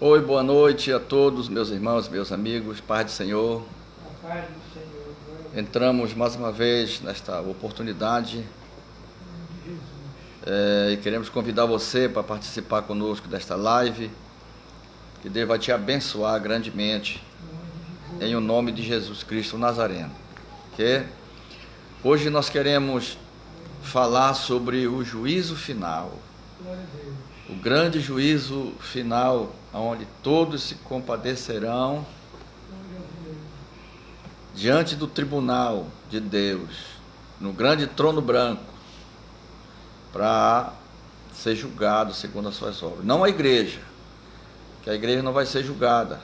Oi, boa noite a todos, meus irmãos, meus amigos, paz do Senhor. A paz do Senhor, glória a Deus, Entramos mais uma vez nesta oportunidade em nome de Jesus. e queremos convidar você para participar conosco desta live, que Deus vai te abençoar grandemente, em o nome de Jesus Cristo Nazareno. Ok? Hoje nós queremos falar sobre o juízo final, Glória a Deus. o grande juízo final, onde todos se compadecerão Glória a Deus. diante do tribunal de Deus, no grande trono branco, para ser julgado segundo as suas obras. Não a igreja, que a igreja não vai ser julgada,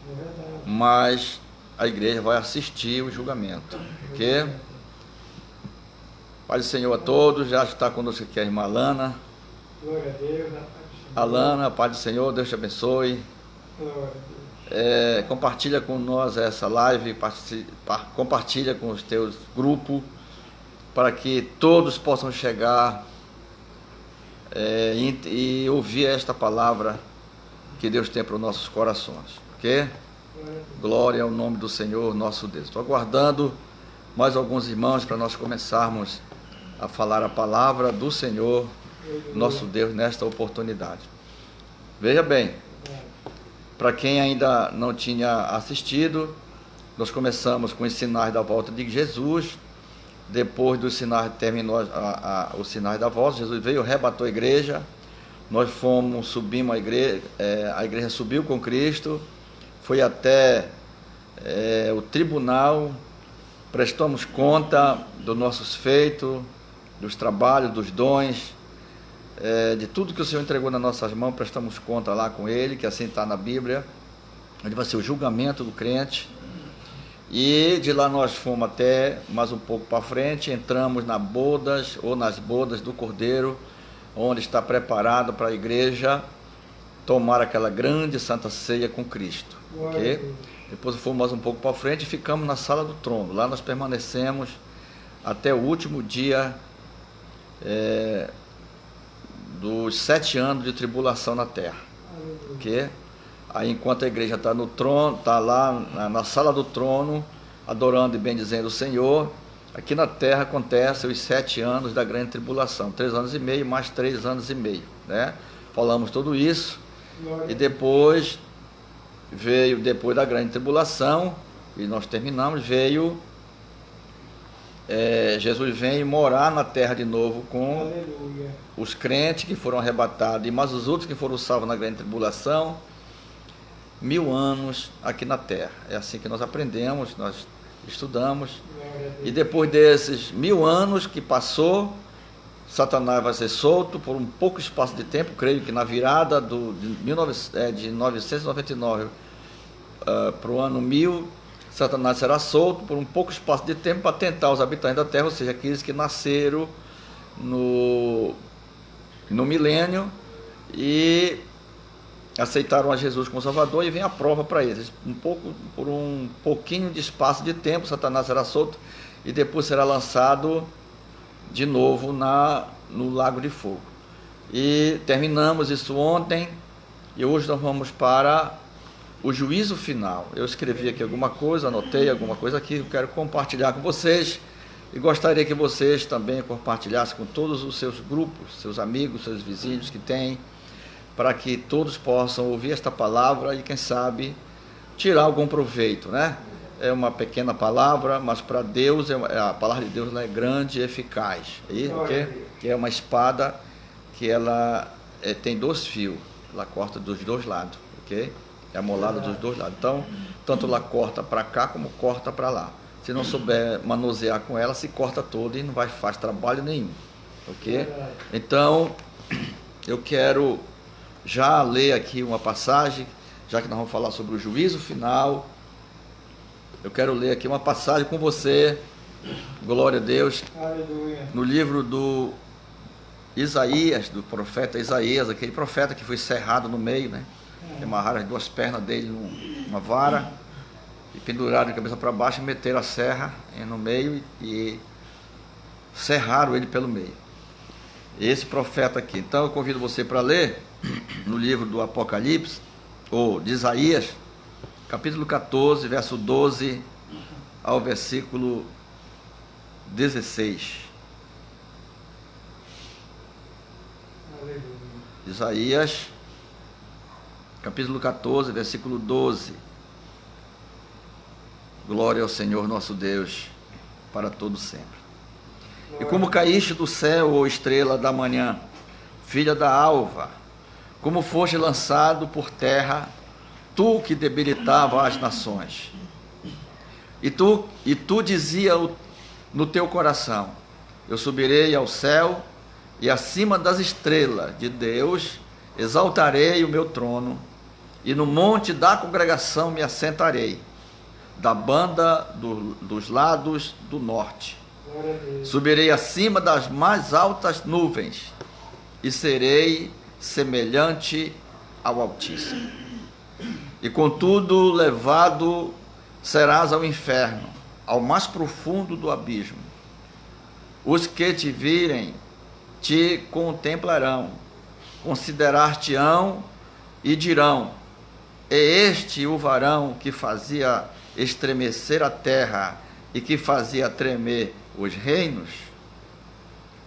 É verdade. mas a igreja vai assistir o julgamento. Ok? Pai do Senhor a todos, já está conosco aqui a irmã Alana. Glória a Deus, a paz do Senhor. Alana, Pai do Senhor, Deus te abençoe. Glória a Deus. Compartilha com nós essa live, compartilha com os teus grupos, para que todos possam chegar e ouvir esta palavra que Deus tem para os nossos corações. Ok? Glória a Deus. Glória ao nome do Senhor nosso Deus. Estou aguardando mais alguns irmãos para nós começarmos a falar a palavra do Senhor nosso Deus nesta oportunidade. Veja bem, para quem ainda não tinha assistido, nós começamos com os sinais da volta de Jesus. Depois dos sinais, terminou os sinais da volta, Jesus veio, arrebatou a igreja. Nós subimos a igreja subiu com Cristo, foi até o tribunal, prestamos conta dos nossos feitos, dos trabalhos, dos dons, de tudo que o Senhor entregou nas nossas mãos, prestamos conta lá com Ele, que assim está na Bíblia, onde vai ser o julgamento do crente. E de lá nós fomos até mais um pouco para frente, entramos nas bodas do Cordeiro, onde está preparado para a igreja tomar aquela grande santa ceia com Cristo. Glória a Ok? Deus. Depois fomos mais um pouco para frente e ficamos na sala do trono. Lá nós permanecemos até o último dia dos 7 anos de tribulação na terra. Aleluia. Ok? Aí enquanto a igreja está no trono, está lá na sala do trono, adorando e bendizendo o Senhor, aqui na terra acontece os 7 anos da grande tribulação, 3 anos e meio mais 3 anos e meio, né? Falamos tudo isso. Glória a E Deus. depois da grande tribulação, e nós terminamos, Jesus vem morar na terra de novo com Aleluia. os crentes que foram arrebatados, e mais os outros que foram salvos na grande tribulação, 1000 anos aqui na terra. É assim que nós aprendemos, nós estudamos. Glória a Deus. E depois desses 1000 anos que passou, Satanás vai ser solto por um pouco espaço de tempo. Creio que na virada de 999 para o ano 1000, Satanás será solto por um pouco espaço de tempo para tentar os habitantes da terra, ou seja, aqueles que nasceram no milênio e aceitaram a Jesus como Salvador, e vem a prova para eles. Por um pouquinho de espaço de tempo, Satanás será solto e depois será lançado de novo no lago de fogo. E terminamos isso ontem, e hoje nós vamos para o juízo final. Eu escrevi aqui alguma coisa, anotei alguma coisa aqui, eu quero compartilhar com vocês, e gostaria que vocês também compartilhassem com todos os seus grupos, seus amigos, seus vizinhos que têm, para que todos possam ouvir esta palavra e, quem sabe, tirar algum proveito, né? É uma pequena palavra, mas para Deus, a palavra de Deus ela é grande e eficaz. Okay? Que é uma espada que ela tem 2 fios, ela corta dos 2 lados, ok? É amolada dos 2 lados. Então, tanto ela corta para cá como corta para lá. Se não souber manusear com ela, se corta toda e não faz trabalho nenhum, ok? Então, eu quero já ler aqui uma passagem, já que nós vamos falar sobre o juízo final. Eu quero ler aqui uma passagem com você, glória a Deus, Aleluia. no livro do Isaías, do profeta Isaías, aquele profeta que foi cerrado no meio, né? Amarraram as 2 pernas dele numa vara e penduraram de cabeça para baixo e meteram a serra no meio e cerraram ele pelo meio. Esse profeta aqui. Então eu convido você para ler no livro do Apocalipse, ou de Isaías, capítulo 14, verso 12 ao versículo 16. Aleluia. Isaías, capítulo 14, versículo 12. Glória ao Senhor nosso Deus, para todo sempre. E como caíste do céu, ó estrela da manhã, filha da alva, como foste lançado por terra, tu que debilitava as nações. E tu dizia no teu coração: eu subirei ao céu, e acima das estrelas de Deus exaltarei o meu trono, e no monte da congregação me assentarei, da banda dos lados do norte. Subirei acima das mais altas nuvens, e serei semelhante ao Altíssimo. E contudo levado serás ao inferno, ao mais profundo do abismo. Os que te virem te contemplarão, considerar-te-ão e dirão: é este o varão que fazia estremecer a terra e que fazia tremer os reinos?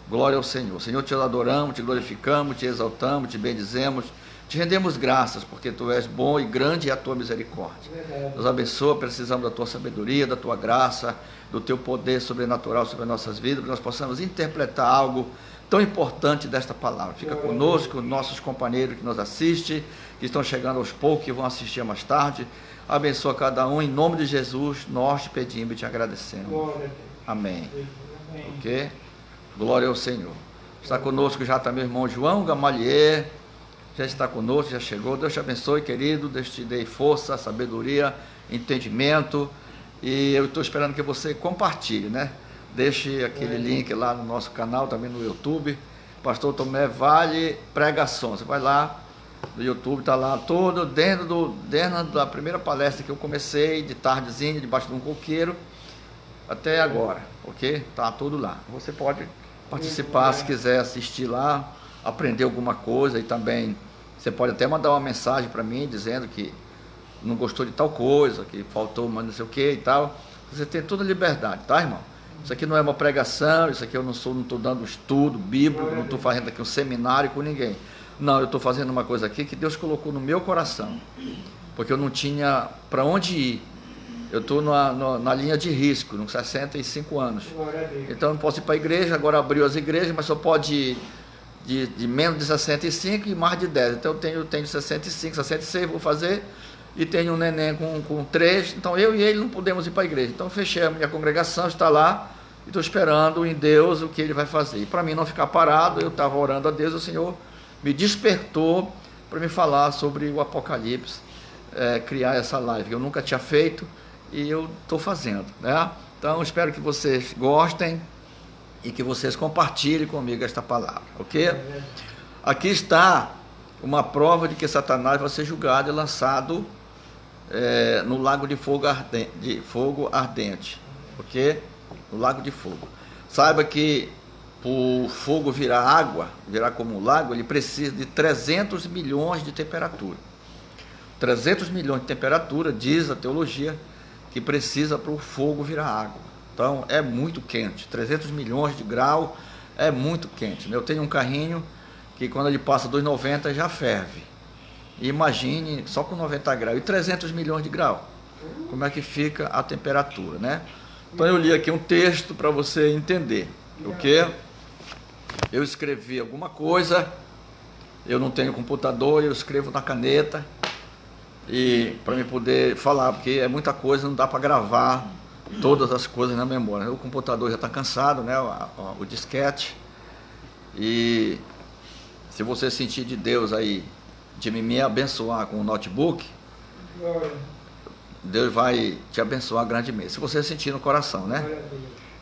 Glória ao Senhor. Senhor, te adoramos, te glorificamos, te exaltamos, te bendizemos, te rendemos graças, porque tu és bom e grande é a tua misericórdia. Nos abençoa, precisamos da tua sabedoria, da tua graça, do teu poder sobrenatural sobre as nossas vidas, para que nós possamos interpretar algo tão importante desta palavra. Fica conosco, nossos companheiros que nos assistem, que estão chegando aos poucos, que vão assistir mais tarde. Abençoa cada um, em nome de Jesus, nós te pedimos e te agradecemos. Amém. Ok? Glória ao Senhor. Está conosco já também o irmão João Gamalier, já está conosco, já chegou. Deus te abençoe, querido. Deus te dê força, sabedoria, entendimento. E eu estou esperando que você compartilhe, né? Deixe aquele link lá no nosso canal, também no YouTube. Pastor Tomé Vale Pregação. Você vai lá no YouTube, está lá todo dentro da primeira palestra que eu comecei, de tardezinha, debaixo de um coqueiro, até agora, ok? Está tudo lá. Você pode participar se quiser assistir lá, aprender alguma coisa, e também você pode até mandar uma mensagem para mim dizendo que não gostou de tal coisa, que faltou não sei o que e tal. Você tem toda a liberdade, tá, irmão? Isso aqui não é uma pregação, isso aqui eu não estou dando estudo bíblico, não estou fazendo aqui um seminário com ninguém. Não, eu estou fazendo uma coisa aqui que Deus colocou no meu coração, porque eu não tinha para onde ir. Eu estou na linha de risco, nos 65 anos. Então eu não posso ir para a igreja, agora abriu as igrejas, mas só pode ir de menos de 65 e mais de 10. Então eu tenho 65, 66, vou fazer, e tenho um neném com 3, então eu e ele não podemos ir para a igreja. Então fechei a minha congregação, está lá, e estou esperando em Deus o que Ele vai fazer. E para mim não ficar parado, eu estava orando a Deus, o Senhor me despertou para me falar sobre o Apocalipse, criar essa live. Eu nunca tinha feito e eu estou fazendo, né? Então espero que vocês gostem e que vocês compartilhem comigo esta palavra, ok? Aqui está uma prova de que Satanás vai ser julgado e lançado no lago de fogo ardente, ok? No lago de fogo. Saiba que o fogo virar água, virar como um lago, ele precisa de 300 milhões de temperatura. 300 milhões de temperatura, diz a teologia, que precisa para o fogo virar água. Então é muito quente, 300 milhões de graus é muito quente. Eu tenho um carrinho que quando ele passa 2,90 já ferve. E imagine só com 90 graus e 300 milhões de graus, como é que fica a temperatura, né? Então eu li aqui um texto para você entender, ok? Eu escrevi alguma coisa, eu não tenho computador, eu escrevo na caneta, e para me poder falar, porque é muita coisa, não dá para gravar todas as coisas na memória. O computador já está cansado, né? O disquete. E se você sentir de Deus aí, de me abençoar com o notebook, Deus vai te abençoar grandemente. Se você sentir no coração, né?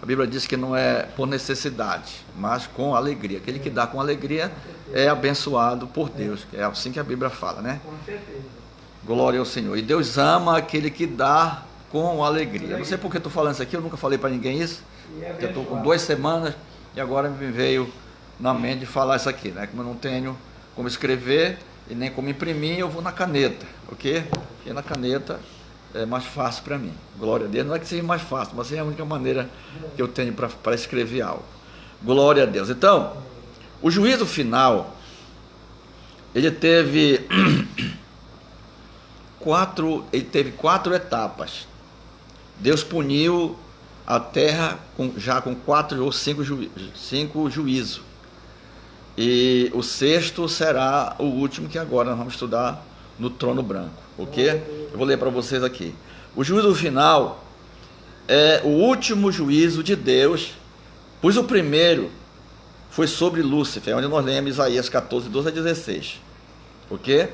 A Bíblia diz que não é por necessidade, mas com alegria. Aquele que dá com alegria é abençoado por Deus. É assim que a Bíblia fala, né? Com certeza. Glória ao Senhor. E Deus ama aquele que dá com alegria. Não sei por que estou falando isso aqui, eu nunca falei para ninguém isso. Eu estou com 2 semanas e agora me veio na mente de falar isso aqui, né? Como eu não tenho como escrever, e nem como imprimir, eu vou na caneta, ok? Porque na caneta é mais fácil para mim. Glória a Deus. Não é que seja mais fácil, mas é a única maneira que eu tenho para escrever algo. Glória a Deus. Então, o juízo final, ele teve quatro etapas. Deus puniu a terra já com 4 ou 5 juízos. E o sexto será o último, que agora nós vamos estudar no trono branco, ok? Eu vou ler para vocês aqui. O juízo final é o último juízo de Deus, pois o primeiro foi sobre Lúcifer, onde nós lemos Isaías 14, 12 a 16, ok?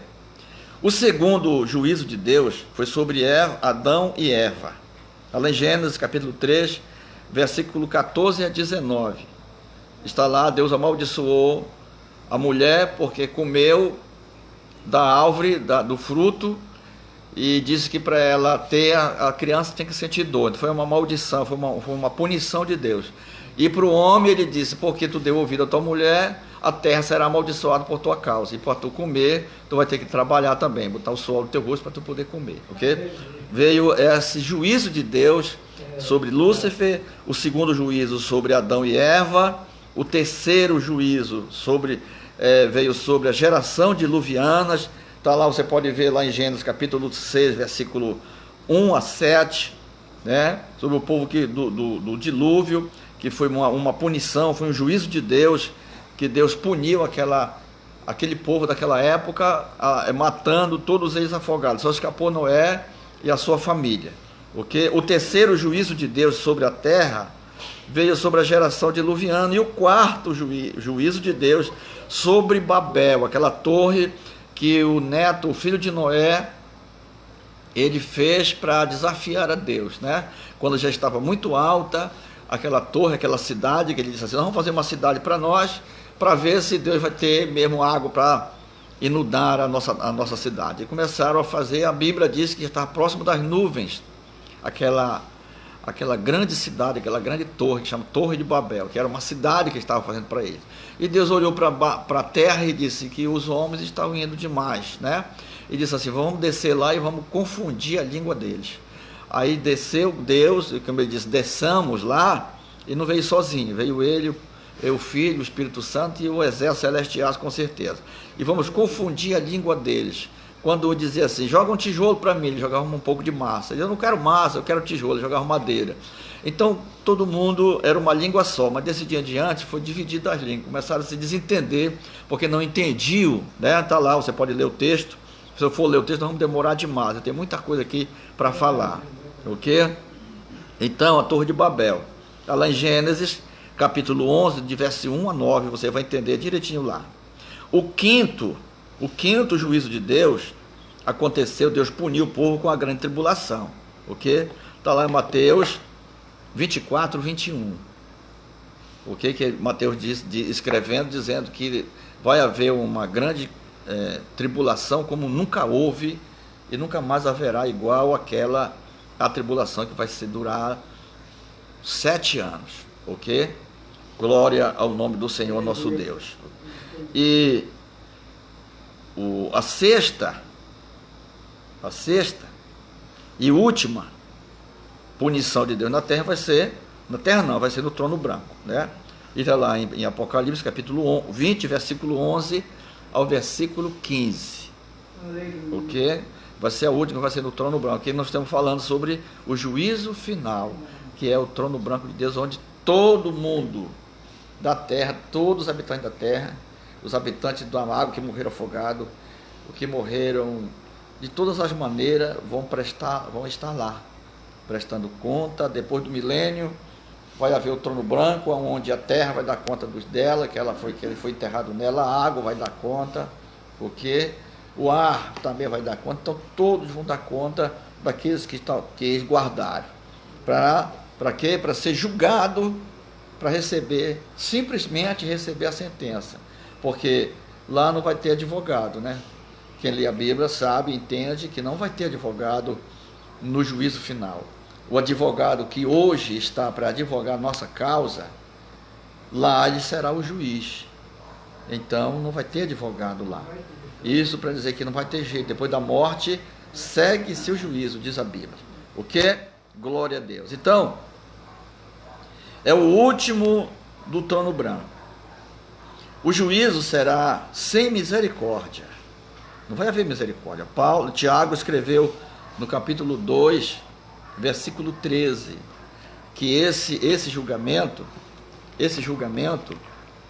O segundo juízo de Deus foi sobre Adão e Eva. Está lá em Gênesis capítulo 3, versículo 14 a 19. Está lá, Deus amaldiçoou a mulher porque comeu da árvore, do fruto, e disse que para ela ter a criança tem que sentir dor. Foi uma maldição, foi uma punição de Deus. E para o homem ele disse: porque tu deu ouvido à tua mulher, a terra será amaldiçoada por tua causa, e para tu comer, tu vai ter que trabalhar também, botar o suor no teu rosto para tu poder comer, ok? Veio esse juízo de Deus sobre Lúcifer, o segundo juízo sobre Adão e Eva, o terceiro juízo veio sobre a geração diluvianas. Está lá, você pode ver lá em Gênesis capítulo 6, versículo 1 a 7, né? Sobre o povo do dilúvio, que foi uma punição, foi um juízo de Deus, que Deus puniu aquele povo daquela época, matando todos eles afogados. Só escapou Noé e a sua família, okay? O terceiro juízo de Deus sobre a terra veio sobre a geração diluviana, e o quarto juízo de Deus sobre Babel, aquela torre que o filho de Noé, ele fez para desafiar a Deus, né? Quando já estava muito alta aquela torre, aquela cidade, que ele disse assim: nós vamos fazer uma cidade para nós, para ver se Deus vai ter mesmo água para inundar a nossa cidade. E começaram a fazer, a Bíblia diz que estava próximo das nuvens, aquela grande cidade, aquela grande torre, que chama Torre de Babel, que era uma cidade que estava fazendo para eles. E Deus olhou para a terra e disse que os homens estavam indo demais, né? E disse assim: vamos descer lá e vamos confundir a língua deles. Aí desceu Deus, e como ele disse, desçamos lá, e não veio sozinho, veio ele, o Filho, o Espírito Santo e o exército celestial, com certeza. E vamos confundir a língua deles. Quando eu dizia assim: joga um tijolo para mim, ele jogava um pouco de massa. Eu não quero massa, eu quero tijolo, ele jogava madeira. Então todo mundo era uma língua só, mas desse dia em diante foi dividido as línguas, começaram a se desentender, porque não entendiam, né? Está lá, você pode ler o texto. Se eu for ler o texto, nós vamos demorar demais, tem muita coisa aqui para falar, ok? Então, a Torre de Babel, está lá em Gênesis capítulo 11, de verso 1 a 9, você vai entender direitinho lá. O quinto juízo de Deus aconteceu, Deus puniu o povo com a grande tribulação, ok? Está lá em Mateus 24, 21, ok? Que Mateus escrevendo, dizendo que vai haver uma grande tribulação como nunca houve e nunca mais haverá igual a tribulação que vai durar 7 anos, ok? Glória ao nome do Senhor nosso Deus. E a sexta e última punição de Deus na terra vai ser no trono branco, né? E está lá em Apocalipse capítulo 20, versículo 11 ao versículo 15, ok? Vai ser a última, vai ser no trono branco. Aqui nós estamos falando sobre o juízo final, que é o trono branco de Deus, onde todo mundo da terra, todos os habitantes da terra, os habitantes da água que morreram afogados, os que morreram de todas as maneiras, vão estar lá, prestando conta. Depois do milênio, vai haver o trono branco, onde a terra vai dar conta dela, que ele foi enterrado nela, a água vai dar conta, porque o ar também vai dar conta. Então todos vão dar conta daqueles que eles guardaram. Para quê? Para ser julgado, para simplesmente receber a sentença, porque lá não vai ter advogado, né? Quem lê a Bíblia sabe, entende que não vai ter advogado no juízo final. O advogado que hoje está para advogar a nossa causa, lá ele será o juiz. Então não vai ter advogado lá. Isso para dizer que não vai ter jeito. Depois da morte, segue-se o juízo, diz a Bíblia. O que? Glória a Deus. Então, é o último do trono branco. O juízo será sem misericórdia. Não vai haver misericórdia. Tiago escreveu no capítulo 2, versículo 13, que esse julgamento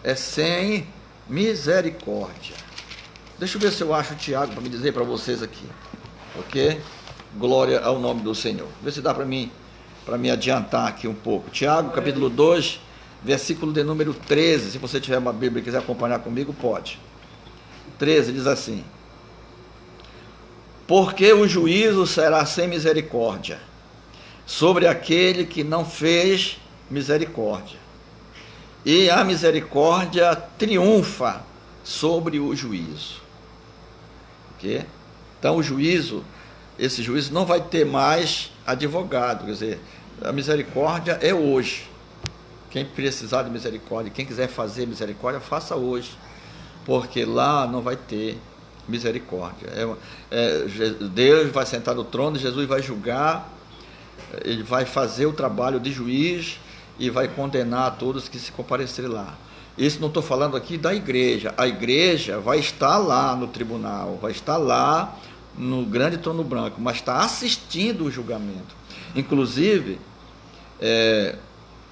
é sem misericórdia. Deixa eu ver se eu acho o Tiago para me dizer para vocês aqui. Ok? Glória ao nome do Senhor. Vê se dá para me adiantar aqui um pouco. Tiago, capítulo 2, versículo de número 13. Se você tiver uma Bíblia e quiser acompanhar comigo, pode. 13 diz assim: porque o juízo será sem misericórdia sobre aquele que não fez misericórdia, e a misericórdia triunfa sobre o juízo. Okay? Então esse juízo não vai ter mais advogado, quer dizer, a misericórdia é hoje. Quem precisar de misericórdia, quem quiser fazer misericórdia, faça hoje, porque lá não vai ter misericórdia. Deus vai sentar no trono, Jesus vai julgar, ele vai fazer o trabalho de juiz e vai condenar a todos que se comparecerem lá. Isso não estou falando aqui da igreja. A igreja vai estar lá no tribunal, vai estar lá no grande trono branco, mas está assistindo o julgamento. Inclusive,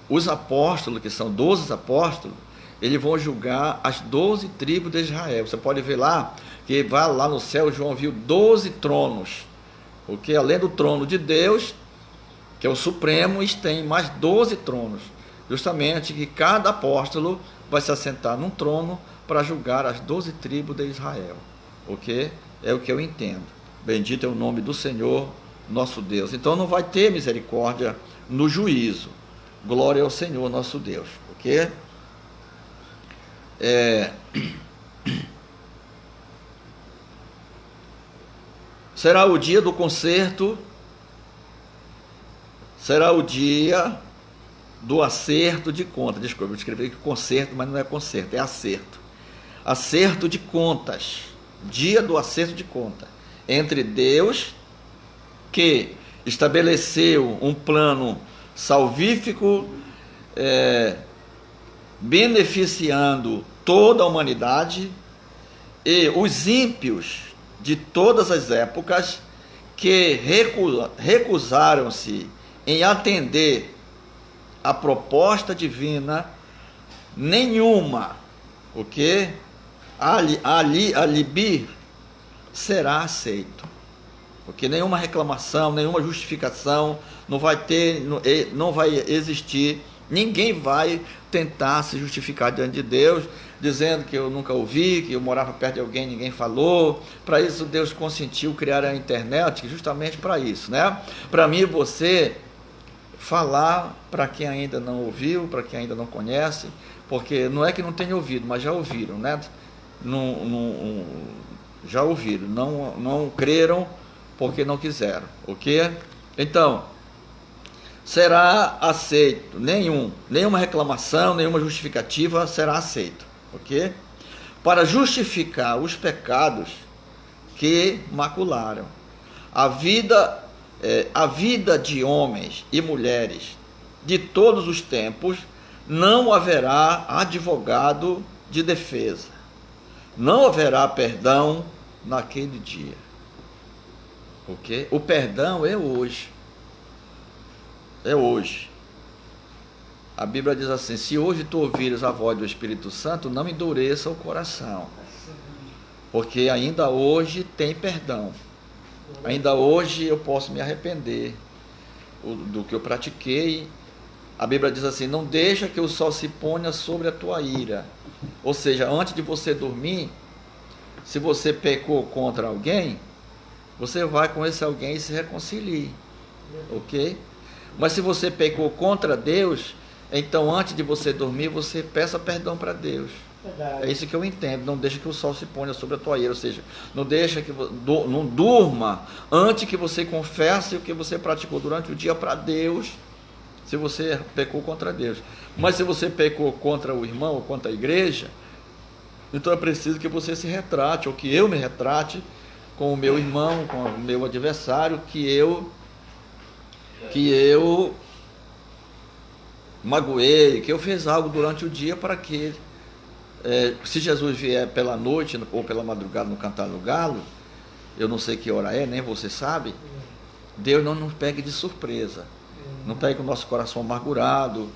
os apóstolos, que são 12 apóstolos, eles vão julgar as 12 tribos de Israel. Você pode ver lá, que vai lá no céu, João viu 12 tronos, porque além do trono de Deus, que é o supremo, tem mais 12 tronos, justamente que cada apóstolo vai se assentar num trono para julgar as 12 tribos de Israel. Ok? É o que eu entendo. Bendito é o nome do Senhor, nosso Deus. Então não vai ter misericórdia no juízo. Glória ao Senhor, nosso Deus. Ok? Será o dia do concerto, será o dia do acerto de contas. Desculpa, eu escrevi aqui concerto, mas não é concerto, é acerto. Acerto de contas, dia do acerto de contas, entre Deus, que estabeleceu um plano salvífico, beneficiando toda a humanidade, e os ímpios de todas as épocas que recusaram-se em atender a proposta divina nenhuma, o que alibi será aceito, porque nenhuma reclamação, nenhuma justificação não vai ter, não vai existir. Ninguém vai tentar se justificar diante de Deus, dizendo que eu nunca ouvi, que eu morava perto de alguém, ninguém falou. Para isso Deus consentiu criar a internet, justamente para isso, né? Para mim e você falar para quem ainda não ouviu, para quem ainda não conhece, porque não é que não tenha ouvido, mas já ouviram, né? Já ouviram, não creram porque não quiseram, ok? Então, será aceito, nenhuma reclamação, nenhuma justificativa será aceito, ok? Para justificar os pecados que macularam a vida de homens e mulheres de todos os tempos, não haverá advogado de defesa, não haverá perdão naquele dia, ok? O perdão é hoje. É hoje. A Bíblia diz assim: se hoje tu ouvires a voz do Espírito Santo, não endureça o coração, porque ainda hoje tem perdão. Ainda hoje eu posso me arrepender do que eu pratiquei. A Bíblia diz assim: não deixa que o sol se ponha sobre a tua ira. Ou seja, antes de você dormir, se você pecou contra alguém, você vai com esse alguém e se reconcilie, ok? Mas se você pecou contra Deus, então antes de você dormir, você peça perdão para Deus. Verdade. É isso que eu entendo. Não deixa que o sol se ponha sobre a tua ira. Ou seja, não deixa que não durma antes que você confesse o que você praticou durante o dia para Deus, se você pecou contra Deus. Mas se você pecou contra o irmão ou contra a igreja, Então é preciso que você se retrate, ou que eu me retrate com o meu irmão, com o meu adversário, que eu magoei, que eu fiz algo durante o dia para que, se Jesus vier pela noite ou pela madrugada no cantar do galo, eu não sei que hora é, nem você sabe, Deus não nos pegue de surpresa, não pegue o nosso coração amargurado,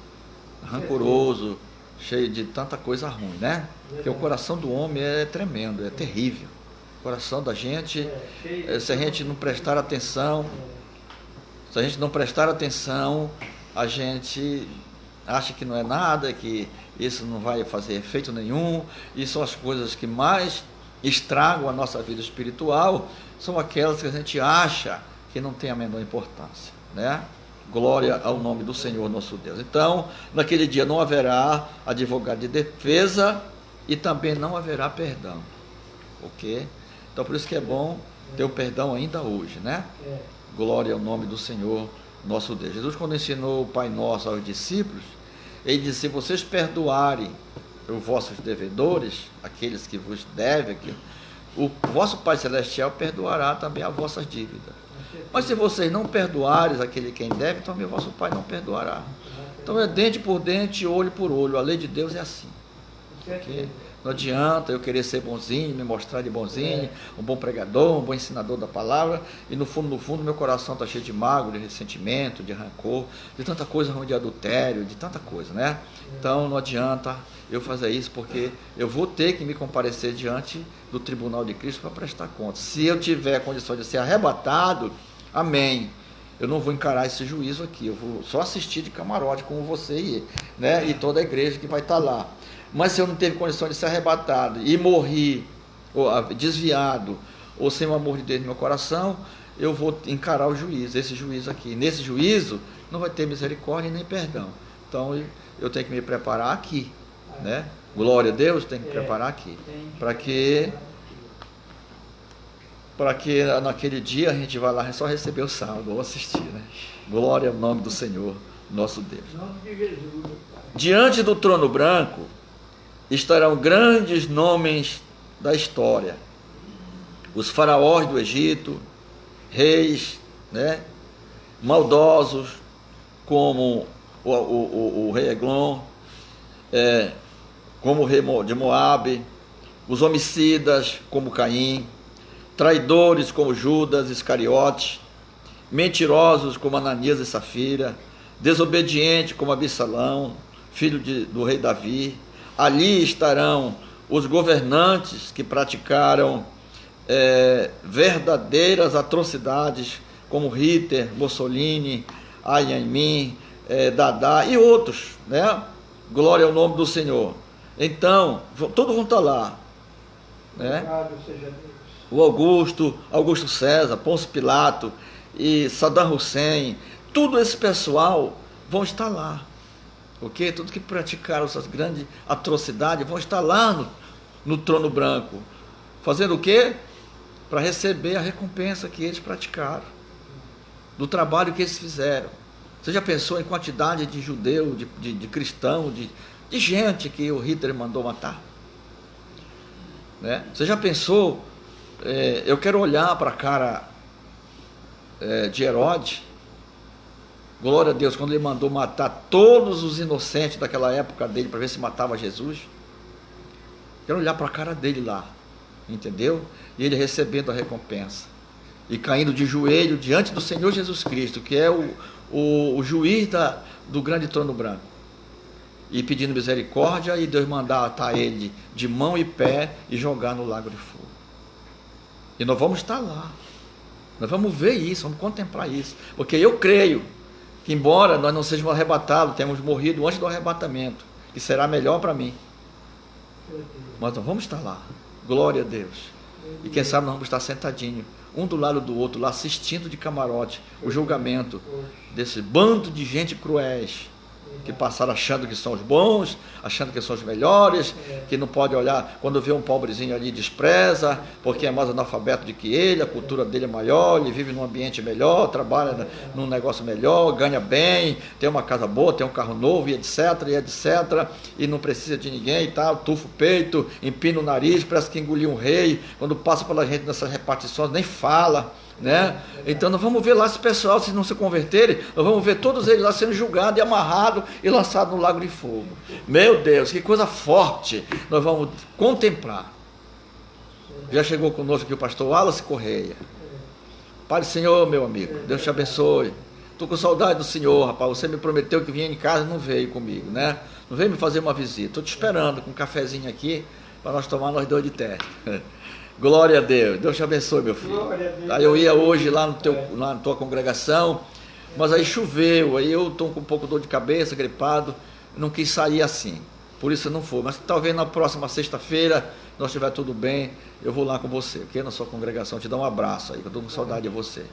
rancoroso, cheio de tanta coisa ruim, né? Porque o coração do homem é tremendo, é terrível. O coração da gente, se a gente não prestar atenção, a gente acha que não é nada, que isso não vai fazer efeito nenhum, e são as coisas que mais estragam a nossa vida espiritual, são aquelas que a gente acha que não tem a menor importância, né? Glória ao nome do Senhor nosso Deus. Então, naquele dia não haverá advogado de defesa e também não haverá perdão, ok? Então, por isso que é bom ter o perdão ainda hoje, né? Glória ao nome do Senhor nosso Deus. Jesus, quando ensinou o Pai Nosso aos discípulos, ele disse: se vocês perdoarem os vossos devedores, aqueles que vos devem, o vosso Pai Celestial perdoará também as vossas dívidas. Mas se vocês não perdoarem aquele quem deve, também o vosso Pai não perdoará. Então é dente por dente, olho por olho. A lei de Deus é assim. Okay? Não adianta eu querer ser bonzinho, me mostrar de bonzinho, um bom pregador, um bom ensinador da palavra, e no fundo, meu coração está cheio de mágoa, de ressentimento, de rancor, de tanta coisa ruim, de adultério, de tanta coisa, né? Então não adianta eu fazer isso, porque eu vou ter que me comparecer diante do tribunal de Cristo para prestar conta. Se eu tiver condição de ser arrebatado, amém. Eu não vou encarar esse juízo aqui, eu vou só assistir de camarote como você e toda a igreja que vai estar lá. Mas se eu não teve condição de ser arrebatado e morri, ou desviado, ou sem o amor de Deus no meu coração, eu vou encarar o juízo, esse juízo aqui. Nesse juízo não vai ter misericórdia nem perdão. Então eu tenho que me preparar aqui, né? Glória a Deus, tenho que me preparar aqui. Para que naquele dia a gente vá lá só receber o saldo, ou assistir, né? Glória ao nome do Senhor, nosso Deus. Diante do trono branco estarão grandes nomes da história, os faraós do Egito, reis, né, maldosos, como o rei Eglon, como o rei de Moabe, os homicidas, como Caim, traidores, como Judas Iscariote, mentirosos, como Ananias e Safira, desobediente, como Absalão, filho do rei Davi. Ali estarão os governantes que praticaram verdadeiras atrocidades, como Hitler, Mussolini, Amin, Dadá e outros, né? Glória ao nome do Senhor. Então, todos vão estar lá, né? O Augusto César, Pôncio Pilato e Saddam Hussein, todo esse pessoal vão estar lá. Ok? Tudo que praticaram essas grandes atrocidades vão estar lá no trono branco. Fazendo o quê? Para receber a recompensa que eles praticaram, do trabalho que eles fizeram. Você já pensou em quantidade de judeu, de cristão, de gente que o Hitler mandou matar? Né? Você já pensou? Eu quero olhar para a cara de Herodes. Glória a Deus, quando ele mandou matar todos os inocentes daquela época dele, para ver se matava Jesus. Quero olhar para a cara dele lá, entendeu? E ele recebendo a recompensa, e caindo de joelho diante do Senhor Jesus Cristo, que é o juiz do grande trono branco, e pedindo misericórdia, e Deus mandar atar ele de mão e pé, e jogar no lago de fogo. E nós vamos estar lá, nós vamos ver isso, vamos contemplar isso, porque eu creio que, embora nós não sejamos arrebatados, temos morrido antes do arrebatamento, que será melhor para mim, mas nós vamos estar lá. Glória a Deus. E quem sabe nós vamos estar sentadinhos, um do lado do outro, lá assistindo de camarote o julgamento desse bando de gente cruéis, que passaram achando que são os bons, achando que são os melhores, que não pode olhar, quando vê um pobrezinho ali despreza, porque é mais analfabeto do que ele, a cultura dele é maior, ele vive num ambiente melhor, trabalha num negócio melhor, ganha bem, tem uma casa boa, tem um carro novo, e etc, e não precisa de ninguém e tal, tufa o peito, empina o nariz, parece que engoliu um rei, quando passa pela gente nessas repartições, nem fala, né? Então nós vamos ver lá esse pessoal, se não se converterem, nós vamos ver todos eles lá sendo julgados e amarrados e lançados no lago de fogo. Meu Deus, que coisa forte nós vamos contemplar. Já chegou conosco aqui o pastor Wallace Correia. Pai do Senhor, meu amigo, Deus te abençoe. Estou com saudade do Senhor, rapaz. Você me prometeu que vinha em casa e não veio comigo, né? Não veio me fazer uma visita. Estou te esperando com um cafezinho aqui para nós tomar nós dois de teste. Glória a Deus, Deus te abençoe, meu filho. Aí eu ia hoje lá na tua congregação, mas aí choveu, aí eu estou com um pouco de dor de cabeça, gripado, não quis sair assim, por isso eu não fui. Mas talvez na próxima sexta-feira, nós estiver tudo bem, eu vou lá com você, ok? Na sua congregação, te dar um abraço aí, que eu estou com saudade de você.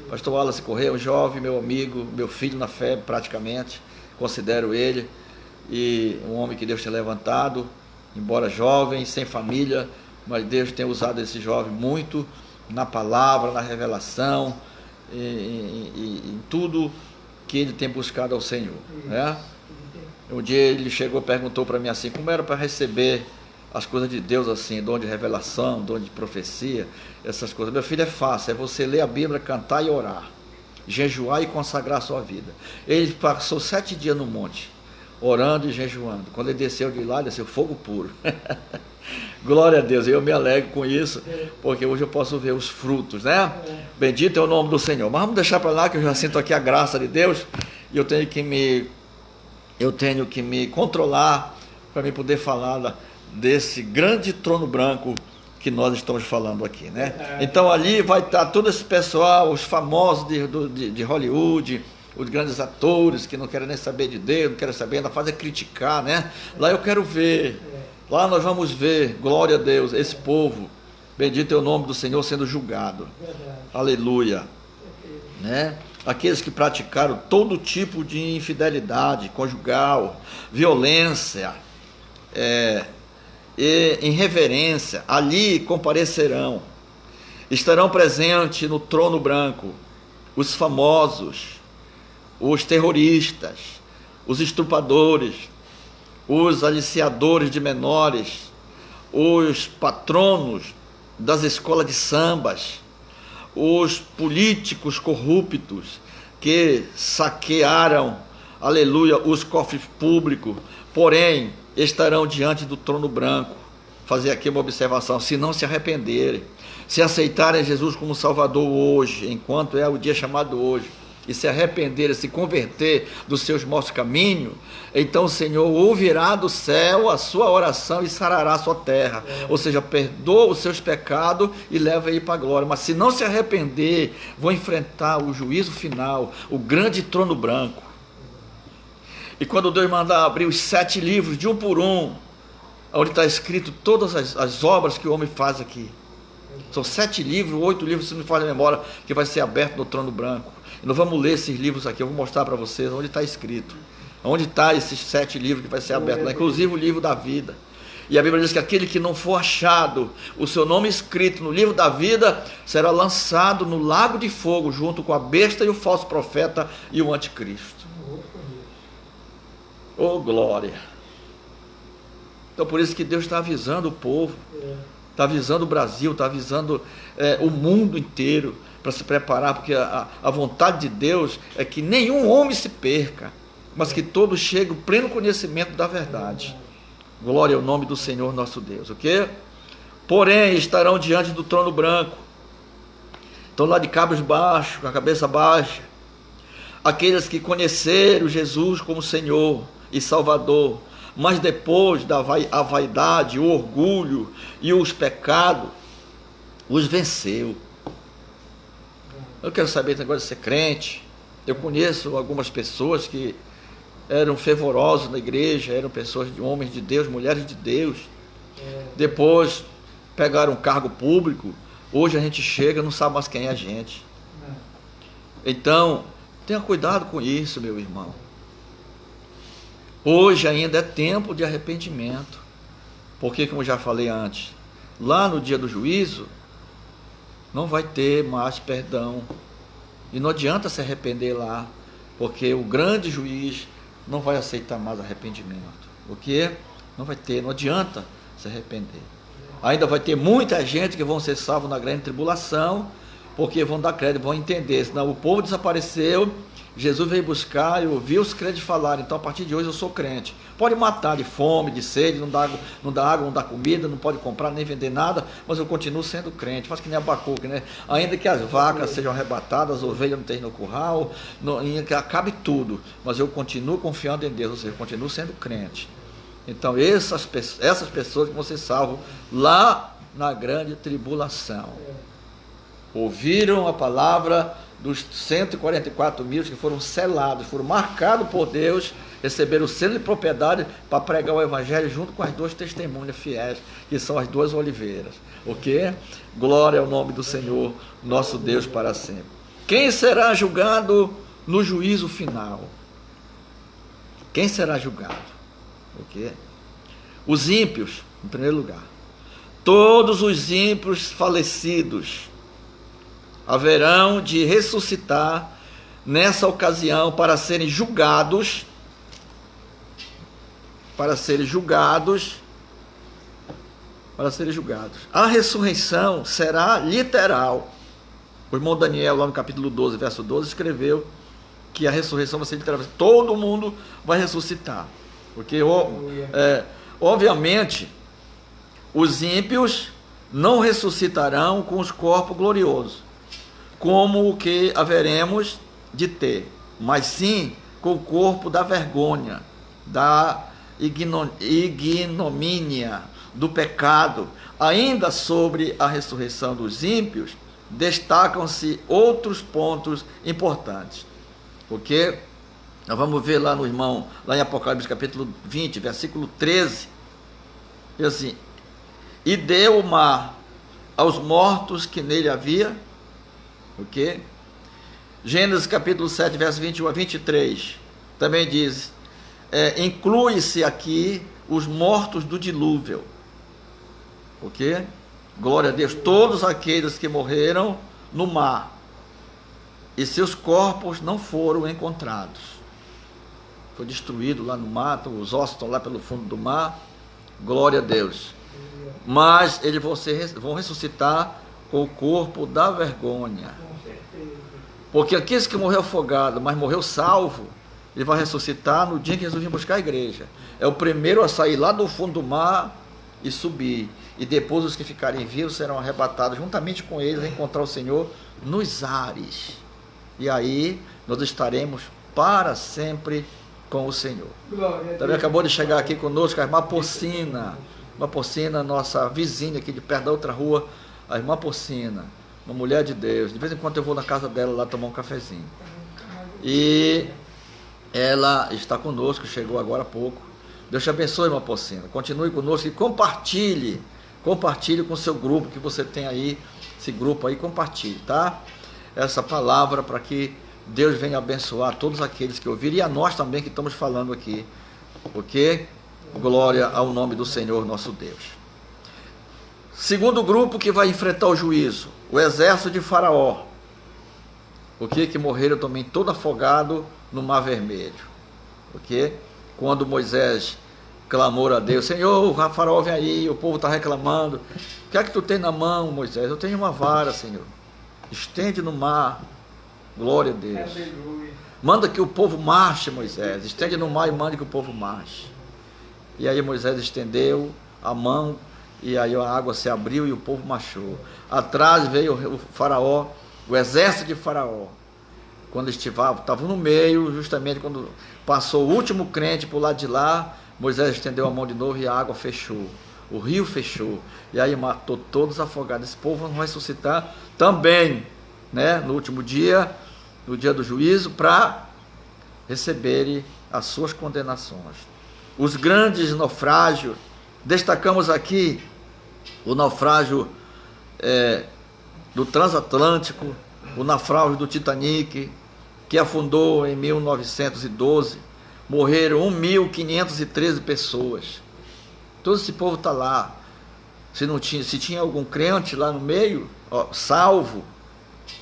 Pastor Wallace Correia, um jovem, meu amigo, meu filho na fé praticamente, considero ele, e um homem que Deus tem levantado, embora jovem, sem família, mas Deus tem usado esse jovem muito na palavra, na revelação, em tudo que ele tem buscado ao Senhor, né? Um dia ele chegou e perguntou para mim assim, como era para receber as coisas de Deus assim, dom de revelação, dom de profecia, essas coisas. Meu filho, é fácil, é você ler a Bíblia, cantar e orar, jejuar e consagrar a sua vida. Ele passou 7 dias no monte, orando e jejuando. Quando ele desceu de lá, desceu fogo puro. Glória a Deus, eu me alegro com isso, porque hoje eu posso ver os frutos, né? Bendito é o nome do Senhor. Mas vamos deixar para lá, que eu já sinto aqui a graça de Deus, e eu tenho que me controlar para me poder falar desse grande trono branco que nós estamos falando aqui, né? Então ali vai estar todo esse pessoal, os famosos de Hollywood, os grandes atores que não querem nem saber de Deus, não querem saber, ainda fazem criticar, né? Lá eu quero ver. Lá nós vamos ver, glória a Deus, esse povo, bendito é o nome do Senhor, sendo julgado. Aleluia. Né? Aqueles que praticaram todo tipo de infidelidade conjugal, violência, e irreverência, ali comparecerão. Estarão presentes no trono branco os famosos, os terroristas, os estupradores, os aliciadores de menores, os patronos das escolas de sambas, os políticos corruptos que saquearam, aleluia, os cofres públicos, porém estarão diante do trono branco. Fazer aqui uma observação: se não se arrependerem, se aceitarem Jesus como Salvador hoje, enquanto é o dia chamado hoje, e se arrepender, se converter dos seus maus caminhos, então o Senhor ouvirá do céu a sua oração e sarará a sua terra. Ou seja, perdoa os seus pecados e leva ele para a glória. Mas se não se arrepender, vão enfrentar o juízo final, o grande trono branco. E quando Deus mandar abrir os 7 livros, de um por um, onde está escrito todas as obras que o homem faz aqui. São 7 livros, 8 livros, se não me falha a memória, que vai ser aberto no trono branco. E nós vamos ler esses livros aqui, eu vou mostrar para vocês onde está escrito. Onde está esses 7 livros que vai ser aberto lá, inclusive o livro da vida. E a Bíblia diz que aquele que não for achado, o seu nome escrito no livro da vida, será lançado no lago de fogo, junto com a besta e o falso profeta e o anticristo. Oh, glória! Então por isso que Deus está avisando o povo, está avisando o Brasil, está avisando o mundo inteiro, para se preparar, porque a vontade de Deus é que nenhum homem se perca, mas que todos cheguem ao pleno conhecimento da verdade. Glória ao nome do Senhor nosso Deus, ok? Porém, estarão diante do trono branco, estão lá de cabos baixos, com a cabeça baixa, aqueles que conheceram Jesus como Senhor e Salvador, mas depois a vaidade, o orgulho e os pecados, os venceu. Eu quero saber esse negócio de ser crente. Eu conheço algumas pessoas que eram fervorosos na igreja, eram pessoas, homens de Deus, mulheres de Deus. Depois pegaram um cargo público. Hoje a gente chega e não sabe mais quem é a gente. Então, tenha cuidado com isso, meu irmão. Hoje ainda é tempo de arrependimento, porque, como já falei antes, lá no dia do juízo não vai ter mais perdão, e não adianta se arrepender lá, porque o grande juiz não vai aceitar mais arrependimento. O que? Não vai ter, não adianta se arrepender. Ainda vai ter muita gente que vão ser salvos na grande tribulação, porque vão dar crédito, vão entender, senão o povo desapareceu, Jesus veio buscar, eu ouvi os crentes falarem, então a partir de hoje eu sou crente. Pode matar de fome, de sede, não dá água, não dá comida, não pode comprar nem vender nada, mas eu continuo sendo crente. Faz que nem Abacuque, né? Ainda que as vacas sejam arrebatadas, as ovelhas não estejam no curral, que acabe tudo, mas eu continuo confiando em Deus, ou seja, eu continuo sendo crente. Então essas pessoas que vão ser salvas lá na grande tribulação, ouviram a palavra dos 144 mil que foram selados, foram marcados por Deus, receberam o selo de propriedade para pregar o evangelho junto com as duas testemunhas fiéis, que são as duas oliveiras. Ok? Glória ao nome do Senhor, nosso Deus, para sempre. Quem será julgado no juízo final? Quem será julgado? Ok? Os ímpios, em primeiro lugar. Todos os ímpios falecidos haverão de ressuscitar nessa ocasião para serem julgados, A ressurreição será literal. O irmão Daniel, lá no capítulo 12, verso 12, escreveu que a ressurreição vai ser literal. Todo mundo vai ressuscitar. Porque, obviamente, os ímpios não ressuscitarão com os corpos gloriosos, como o que haveremos de ter, mas sim com o corpo da vergonha, da ignomínia, do pecado. Ainda sobre a ressurreição dos ímpios, destacam-se outros pontos importantes. Porque nós vamos ver lá no irmão, lá em Apocalipse capítulo 20, versículo 13, diz assim: e deu o mar aos mortos que nele havia. Ok? Gênesis capítulo 7, verso 21 a 23, também diz, inclui-se aqui os mortos do dilúvio. Ok? Glória a Deus, todos aqueles que morreram no mar, e seus corpos não foram encontrados. Foi destruído lá no mar, os ossos estão lá pelo fundo do mar. Glória a Deus. Mas eles vão ressuscitar com o corpo da vergonha. Porque aqueles que morreu afogado, mas morreu salvo, ele vai ressuscitar no dia que Jesus vir buscar a igreja. É o primeiro a sair lá do fundo do mar e subir. E depois os que ficarem vivos serão arrebatados juntamente com eles a encontrar o Senhor nos ares. E aí nós estaremos para sempre com o Senhor. Também acabou de chegar aqui conosco a irmã Porcina, nossa vizinha aqui de perto da outra rua, a irmã Porcina, uma mulher de Deus. De vez em quando eu vou na casa dela lá tomar um cafezinho. E ela está conosco, chegou agora há pouco. Deus te abençoe, irmã Porcina. Continue conosco e compartilhe com o seu grupo que você tem aí, esse grupo aí, compartilhe, tá? Essa palavra para que Deus venha abençoar todos aqueles que ouviram e a nós também que estamos falando aqui. Ok? Glória ao nome do Senhor nosso Deus. Segundo grupo que vai enfrentar o juízo, o exército de Faraó. Ok? Que morreram também todo afogado no Mar Vermelho. Ok? Quando Moisés clamou a Deus: Senhor, o Faraó vem aí, o povo está reclamando. O que é que tu tem na mão, Moisés? Eu tenho uma vara, Senhor. Estende no mar. Glória a Deus. Manda que o povo marche, Moisés. Estende no mar e manda que o povo marche. E aí Moisés estendeu a mão, e aí a água se abriu e o povo marchou. Atrás veio o Faraó, o exército de Faraó. Quando estava no meio, justamente quando passou o último crente por lado de lá, Moisés estendeu a mão de novo e a água fechou. O rio fechou. E aí matou todos afogados. Esse povo vai ressuscitar também, né, no último dia, no dia do juízo, para receberem as suas condenações. Os grandes naufrágios, destacamos aqui o naufrágio do transatlântico, o naufrágio do Titanic, que afundou em 1912, morreram 1.513 pessoas. Todo esse povo está lá. Se tinha algum crente lá no meio, salvo,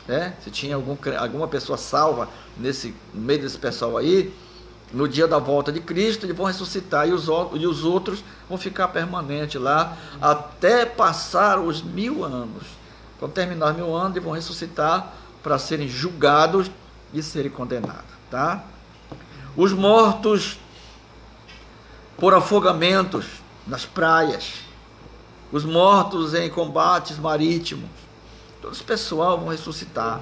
né? Se tinha alguma pessoa salva no meio desse pessoal aí, no dia da volta de Cristo, eles vão ressuscitar, e os outros vão ficar permanentes lá, até passar os 1000 anos. Quando terminar os 1000 anos, eles vão ressuscitar para serem julgados e serem condenados, tá? Os mortos por afogamentos nas praias, os mortos em combates marítimos, todo esse pessoal vão ressuscitar.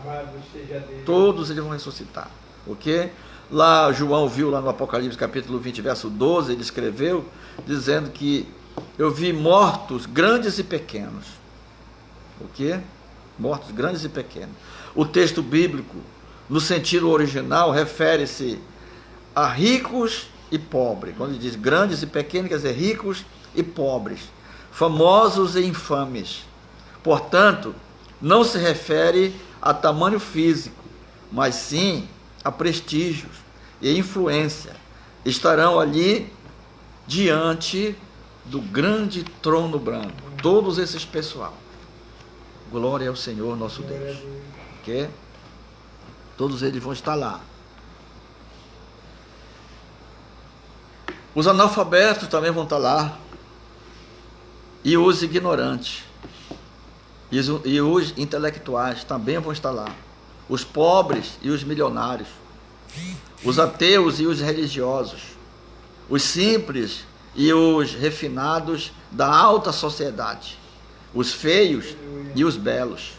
Todos eles vão ressuscitar, ok? Lá João viu lá no Apocalipse capítulo 20, verso 12, ele escreveu, dizendo que eu vi mortos grandes e pequenos. O quê? Mortos grandes e pequenos. O texto bíblico, no sentido original, refere-se a ricos e pobres. Quando ele diz grandes e pequenos, quer dizer ricos e pobres, famosos e infames. Portanto, não se refere a tamanho físico, mas sim a prestígios e influência. Estarão ali diante do grande trono branco. Todos esses pessoal. Glória ao Senhor nosso Deus. Ok? Todos eles vão estar lá. Os analfabetos também vão estar lá. E os ignorantes. E os intelectuais também vão estar lá. Os pobres e os milionários. Os ateus e os religiosos. Os simples e os refinados da alta sociedade. Os feios e os belos.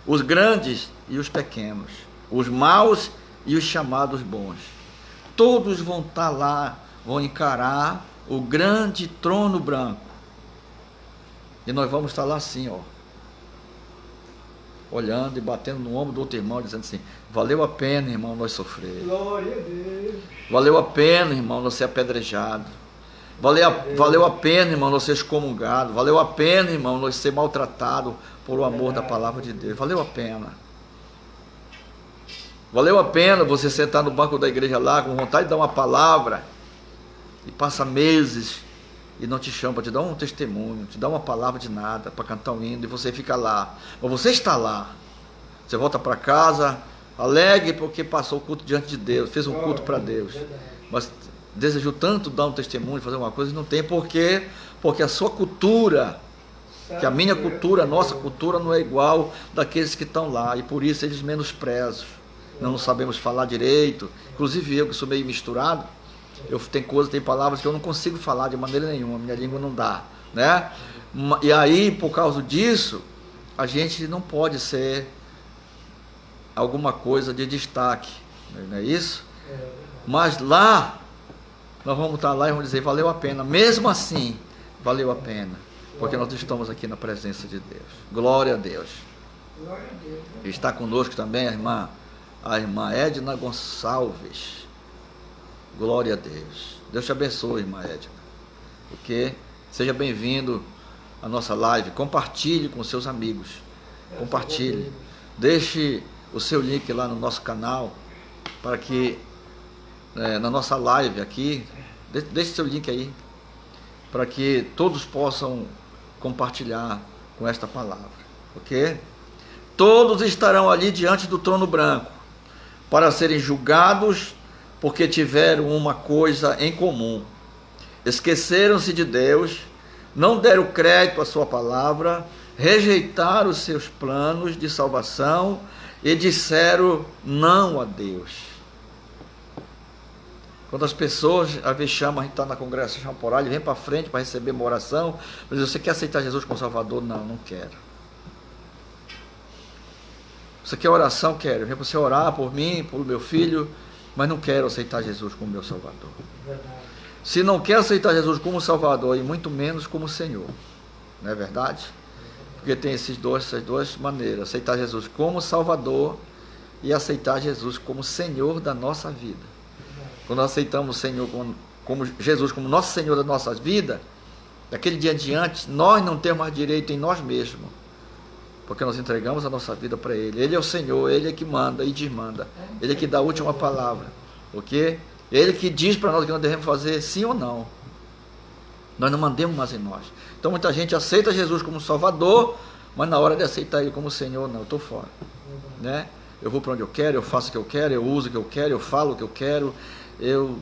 Os grandes e os pequenos. Os maus e os chamados bons. Todos vão estar lá, vão encarar o grande trono branco. E nós vamos estar lá assim, ó, olhando e batendo no ombro do outro irmão, dizendo assim: valeu a pena, irmão, nós sofrer. Glória a Deus. Valeu a pena, irmão, nós ser apedrejado. Valeu a pena, irmão, nós ser excomungado. Valeu a pena, irmão, nós ser maltratado por o amor da palavra de Deus. Valeu a pena. Valeu a pena você sentar no banco da igreja lá com vontade de dar uma palavra e passa meses e não te chama para te dar um testemunho, te dar uma palavra de nada, para cantar um hino, e você fica lá. Mas você está lá. Você volta para casa alegre porque passou o culto diante de Deus, fez um culto para Deus. Mas desejou tanto dar um testemunho, fazer uma coisa, e não tem. Por quê? Porque a sua cultura, que a minha cultura, a nossa cultura não é igual daqueles que estão lá, e por isso eles menosprezam. Não sabemos falar direito. Inclusive eu, que sou meio misturado, tem palavras que eu não consigo falar de maneira nenhuma, minha língua não dá, né? E aí, por causa disso, a gente não pode ser alguma coisa de destaque, não é isso? Mas lá, nós vamos estar lá e vamos dizer: valeu a pena. Mesmo assim, valeu a pena, porque nós estamos aqui na presença de Deus. Glória a Deus. Está conosco também a irmã Edna Gonçalves. Glória a Deus. Deus te abençoe, irmã Edna. Porque seja bem-vindo à nossa live. Compartilhe com seus amigos. Compartilhe. Deixe o seu link lá no nosso canal, para que na nossa live aqui, deixe seu link aí, para que todos possam compartilhar com esta palavra. Ok? Todos estarão ali diante do trono branco para serem julgados, porque tiveram uma coisa em comum: esqueceram-se de Deus, não deram crédito à sua palavra, rejeitaram os seus planos de salvação e disseram não a Deus. Quando as pessoas às vezes chamam, a gente está na congregação por aí, vem para frente para receber uma oração, mas você quer aceitar Jesus como Salvador? Não, não quero. Você quer oração? Quero. Vem para você orar por mim, por meu filho, mas não quero aceitar Jesus como meu Salvador. Se não quer aceitar Jesus como Salvador, e muito menos como Senhor, não é verdade? Porque tem essas duas maneiras: aceitar Jesus como Salvador e aceitar Jesus como Senhor da nossa vida. Quando nós aceitamos o Senhor como Jesus como nosso Senhor da nossa vida, daquele dia em diante, nós não temos mais direito em nós mesmos, porque nós entregamos a nossa vida para Ele. Ele é o Senhor, Ele é que manda e desmanda, Ele é que dá a última palavra, ok? Ele que diz para nós que nós devemos fazer sim ou não. Nós não mandemos mais em nós. Então muita gente aceita Jesus como Salvador, mas na hora de aceitar Ele como Senhor, não, eu estou fora. Né? Eu vou para onde eu quero, eu faço o que eu quero, eu uso o que eu quero, eu falo o que eu quero, eu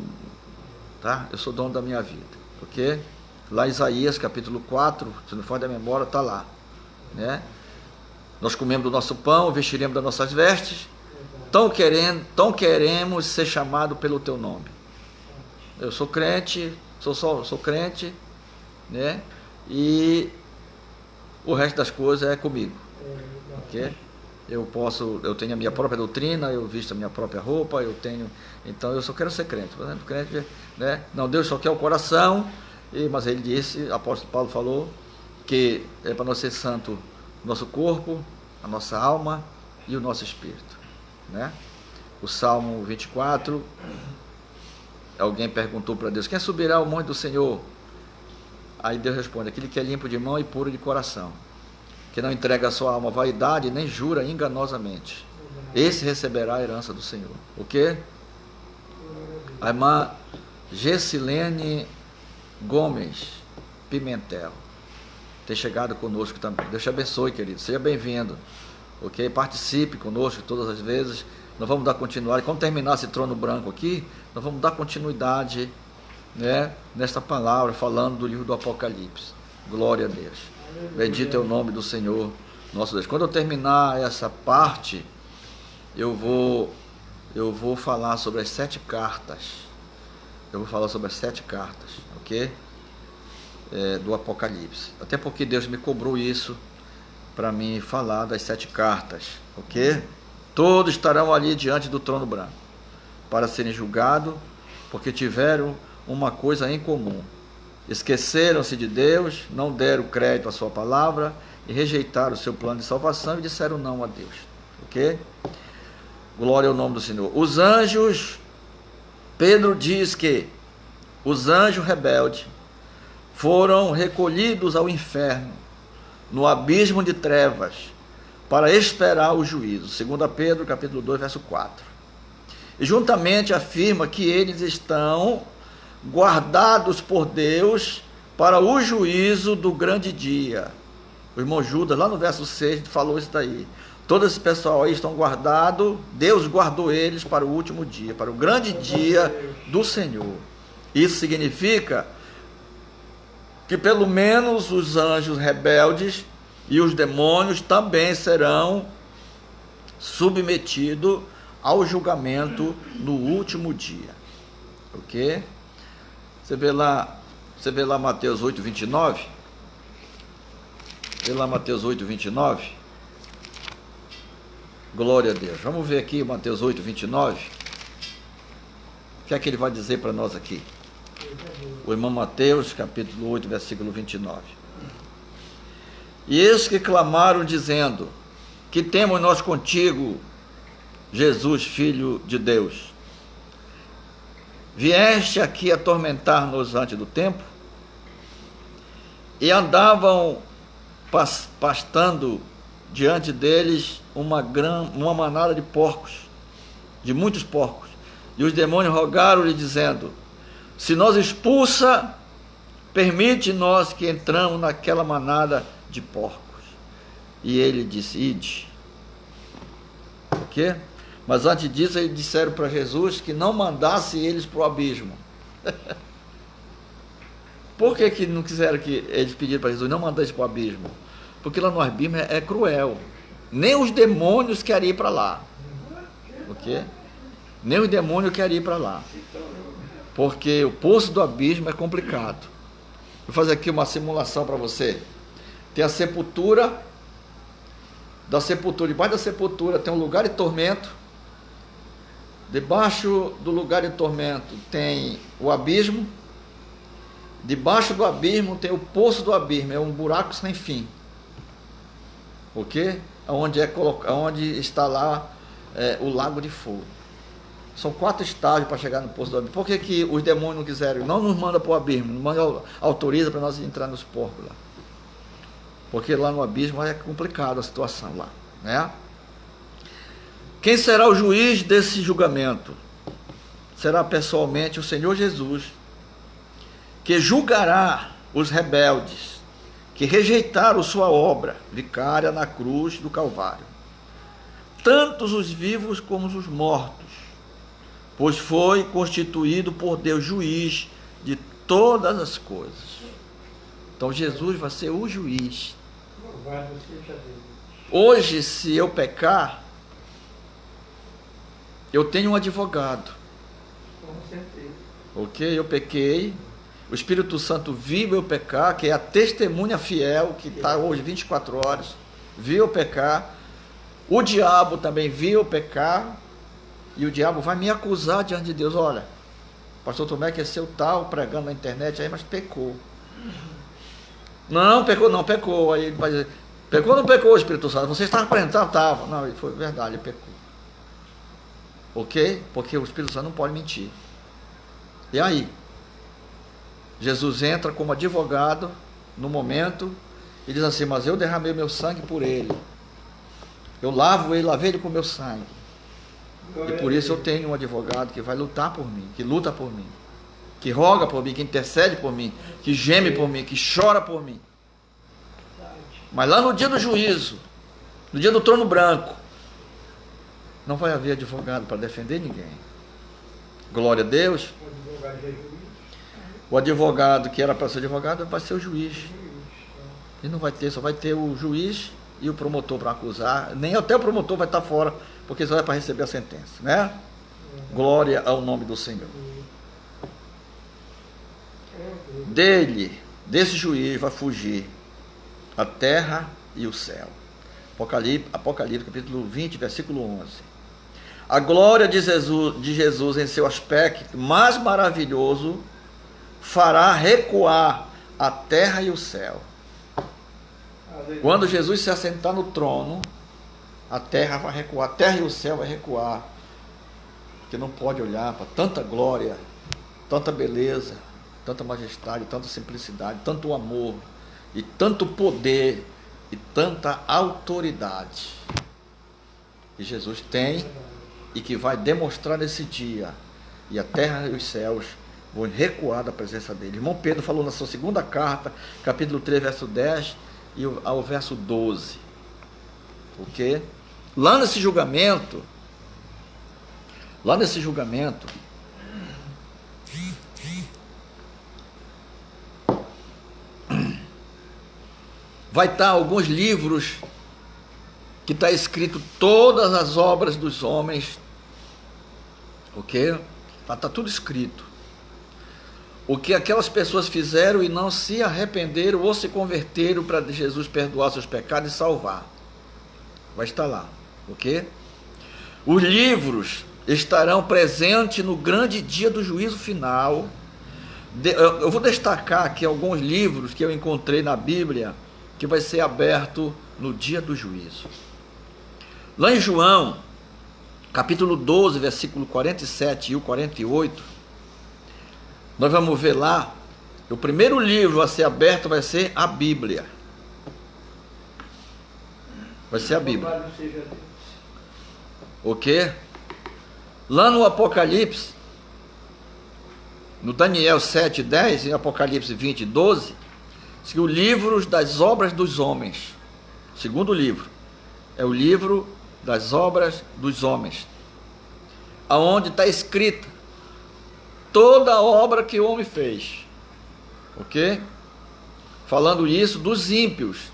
sou dono da minha vida. Ok? Lá em Isaías capítulo 4, se não for da memória, está lá. Né? Nós comemos do nosso pão, vestiremos das nossas vestes, tão queremos ser chamados pelo teu nome. Eu sou crente, sou crente, né? E o resto das coisas é comigo. Ok? Eu tenho a minha própria doutrina, eu visto a minha própria roupa, então eu só quero ser crente. Por exemplo, crente, né? Não, Deus só quer o coração, mas ele disse, o apóstolo Paulo falou, que é para nós ser santo nosso corpo, a nossa alma e o nosso espírito, né? O Salmo 24, alguém perguntou para Deus, quem subirá ao monte do Senhor? Aí Deus responde, aquele que é limpo de mão e puro de coração, que não entrega a sua alma à vaidade, nem jura enganosamente, esse receberá a herança do Senhor. O quê? A irmã Gessilene Gomes Pimentel ter chegado conosco também. Deus te abençoe, querido, seja bem-vindo, ok? Participe conosco todas as vezes. Nós vamos dar continuidade, quando terminar esse trono branco aqui, nós vamos dar continuidade, né, nesta palavra, falando do livro do Apocalipse. Glória a Deus. Bendito é o nome do Senhor nosso Deus. Quando eu terminar essa parte, eu vou falar sobre as 7 cartas. Eu vou falar sobre as 7 cartas, ok? Do Apocalipse. Até porque Deus me cobrou isso para mim falar das 7 cartas, ok? Todos estarão ali diante do trono branco para serem julgados, porque tiveram uma coisa em comum: esqueceram-se de Deus, não deram crédito à sua palavra e rejeitaram o seu plano de salvação e disseram não a Deus, ok? Glória ao nome do Senhor. Os anjos, Pedro diz que os anjos rebeldes foram recolhidos ao inferno, no abismo de trevas, para esperar o juízo. 2 Pedro, capítulo 2, verso 4. E juntamente afirma que eles estão guardados por Deus para o juízo do grande dia. O irmão Judas, lá no verso 6, falou isso daí. Todo esse pessoal aí estão guardados, Deus guardou eles para o último dia, para o grande dia do Senhor. Isso significa que pelo menos os anjos rebeldes e os demônios também serão submetidos ao julgamento no último dia. Ok? Você vê lá Mateus 8, 29? Vê lá Mateus 8, 29. Glória a Deus. Vamos ver aqui Mateus 8, 29. O que é que ele vai dizer para nós aqui? O irmão Mateus, capítulo 8, versículo 29. E esses que clamaram dizendo, que temos nós contigo, Jesus, Filho de Deus? Vieste aqui atormentar-nos antes do tempo? E andavam pastando diante deles uma manada de porcos, de muitos porcos. E os demônios rogaram-lhe dizendo, se nos expulsa, permite-nos que entramos naquela manada de porcos. E ele disse, ide. O quê? Mas antes disso, eles disseram para Jesus que não mandasse eles para o abismo. Por que não quiseram que eles pediram para Jesus não mandar eles para o abismo? Porque lá no abismo é cruel. Nem os demônios querem ir para lá. O quê? Nem os demônios querem ir para lá. Porque o poço do abismo é complicado. Vou fazer aqui uma simulação para você. Tem a sepultura. Debaixo da sepultura tem um lugar de tormento. Debaixo do lugar de tormento tem o abismo. Debaixo do abismo tem o poço do abismo. É um buraco sem fim. Ok? Onde está lá o lago de fogo. São 4 estágios para chegar no poço do abismo. Por que os demônios não quiseram? Não nos manda para o abismo, não autoriza para nós entrar nos porcos lá. Porque lá no abismo é complicado a situação lá, né? Quem será o juiz desse julgamento? será pessoalmente o Senhor Jesus, que julgará os rebeldes, que rejeitaram sua obra vicária na cruz do Calvário, tantos os vivos como os mortos, pois foi constituído por Deus juiz de todas as coisas. Então Jesus vai ser o juiz. Louvado seja Deus. Hoje, se eu pecar, eu tenho um advogado. Com certeza. Ok? Eu pequei. O Espírito Santo viu eu pecar, que é a testemunha fiel, que está hoje 24 horas, viu eu pecar. O diabo também viu eu pecar. E o diabo vai me acusar diante de Deus. Olha, pastor Tomé que é seu tal, pregando na internet aí, mas pecou. Não, pecou não, pecou. Aí ele vai dizer, pecou ou não pecou, Espírito Santo? Você estava apresentando? Estava. Não, ele foi verdade, ele pecou. Ok? Porque o Espírito Santo não pode mentir. E aí? Jesus entra como advogado no momento e diz assim, mas eu derramei meu sangue por ele. Eu lavo ele, lavei ele com meu sangue. E por isso eu tenho um advogado que vai lutar por mim, que luta por mim, que roga por mim, que intercede por mim, que geme por mim, que chora por mim. Mas lá no dia do juízo, no dia do trono branco, não vai haver advogado para defender ninguém. Glória a Deus. O advogado que era para ser advogado vai ser o juiz. E não vai ter, só vai ter o juiz e o promotor para acusar. Nem até o promotor vai estar fora, porque só é para receber a sentença, né? Glória ao nome do Senhor. Desse juiz vai fugir a terra e o céu. Apocalipse capítulo 20, versículo 11. A glória de Jesus em seu aspecto mais maravilhoso fará recuar a terra e o céu. Quando Jesus se assentar no trono, a terra vai recuar, a terra e o céu vai recuar, porque não pode olhar para tanta glória, tanta beleza, tanta majestade, tanta simplicidade, tanto amor, e tanto poder, e tanta autoridade que Jesus tem e que vai demonstrar nesse dia, e a terra e os céus vão recuar da presença dele. Irmão Pedro falou na sua segunda carta, capítulo 3, verso 10 e ao verso 12. Ok? Lá nesse julgamento, vai estar alguns livros que está escrito todas as obras dos homens, ok? Está tudo escrito. O que aquelas pessoas fizeram e não se arrependeram ou se converteram para Jesus perdoar seus pecados e salvar. Vai estar lá, ok? Os livros estarão presentes no grande dia do juízo final. Eu vou destacar aqui alguns livros que eu encontrei na Bíblia, que vai ser aberto no dia do juízo. Lá em João, capítulo 12, versículo 47 e o 48, nós vamos ver lá, o primeiro livro a ser aberto vai ser a Bíblia. Vai ser a Bíblia. Ok? Lá no Apocalipse, no Daniel 7, 10 e Apocalipse 20, 12, diz que o livro das obras dos homens, segundo livro, é o livro das obras dos homens, aonde está escrita toda a obra que o homem fez, ok? Falando isso dos ímpios,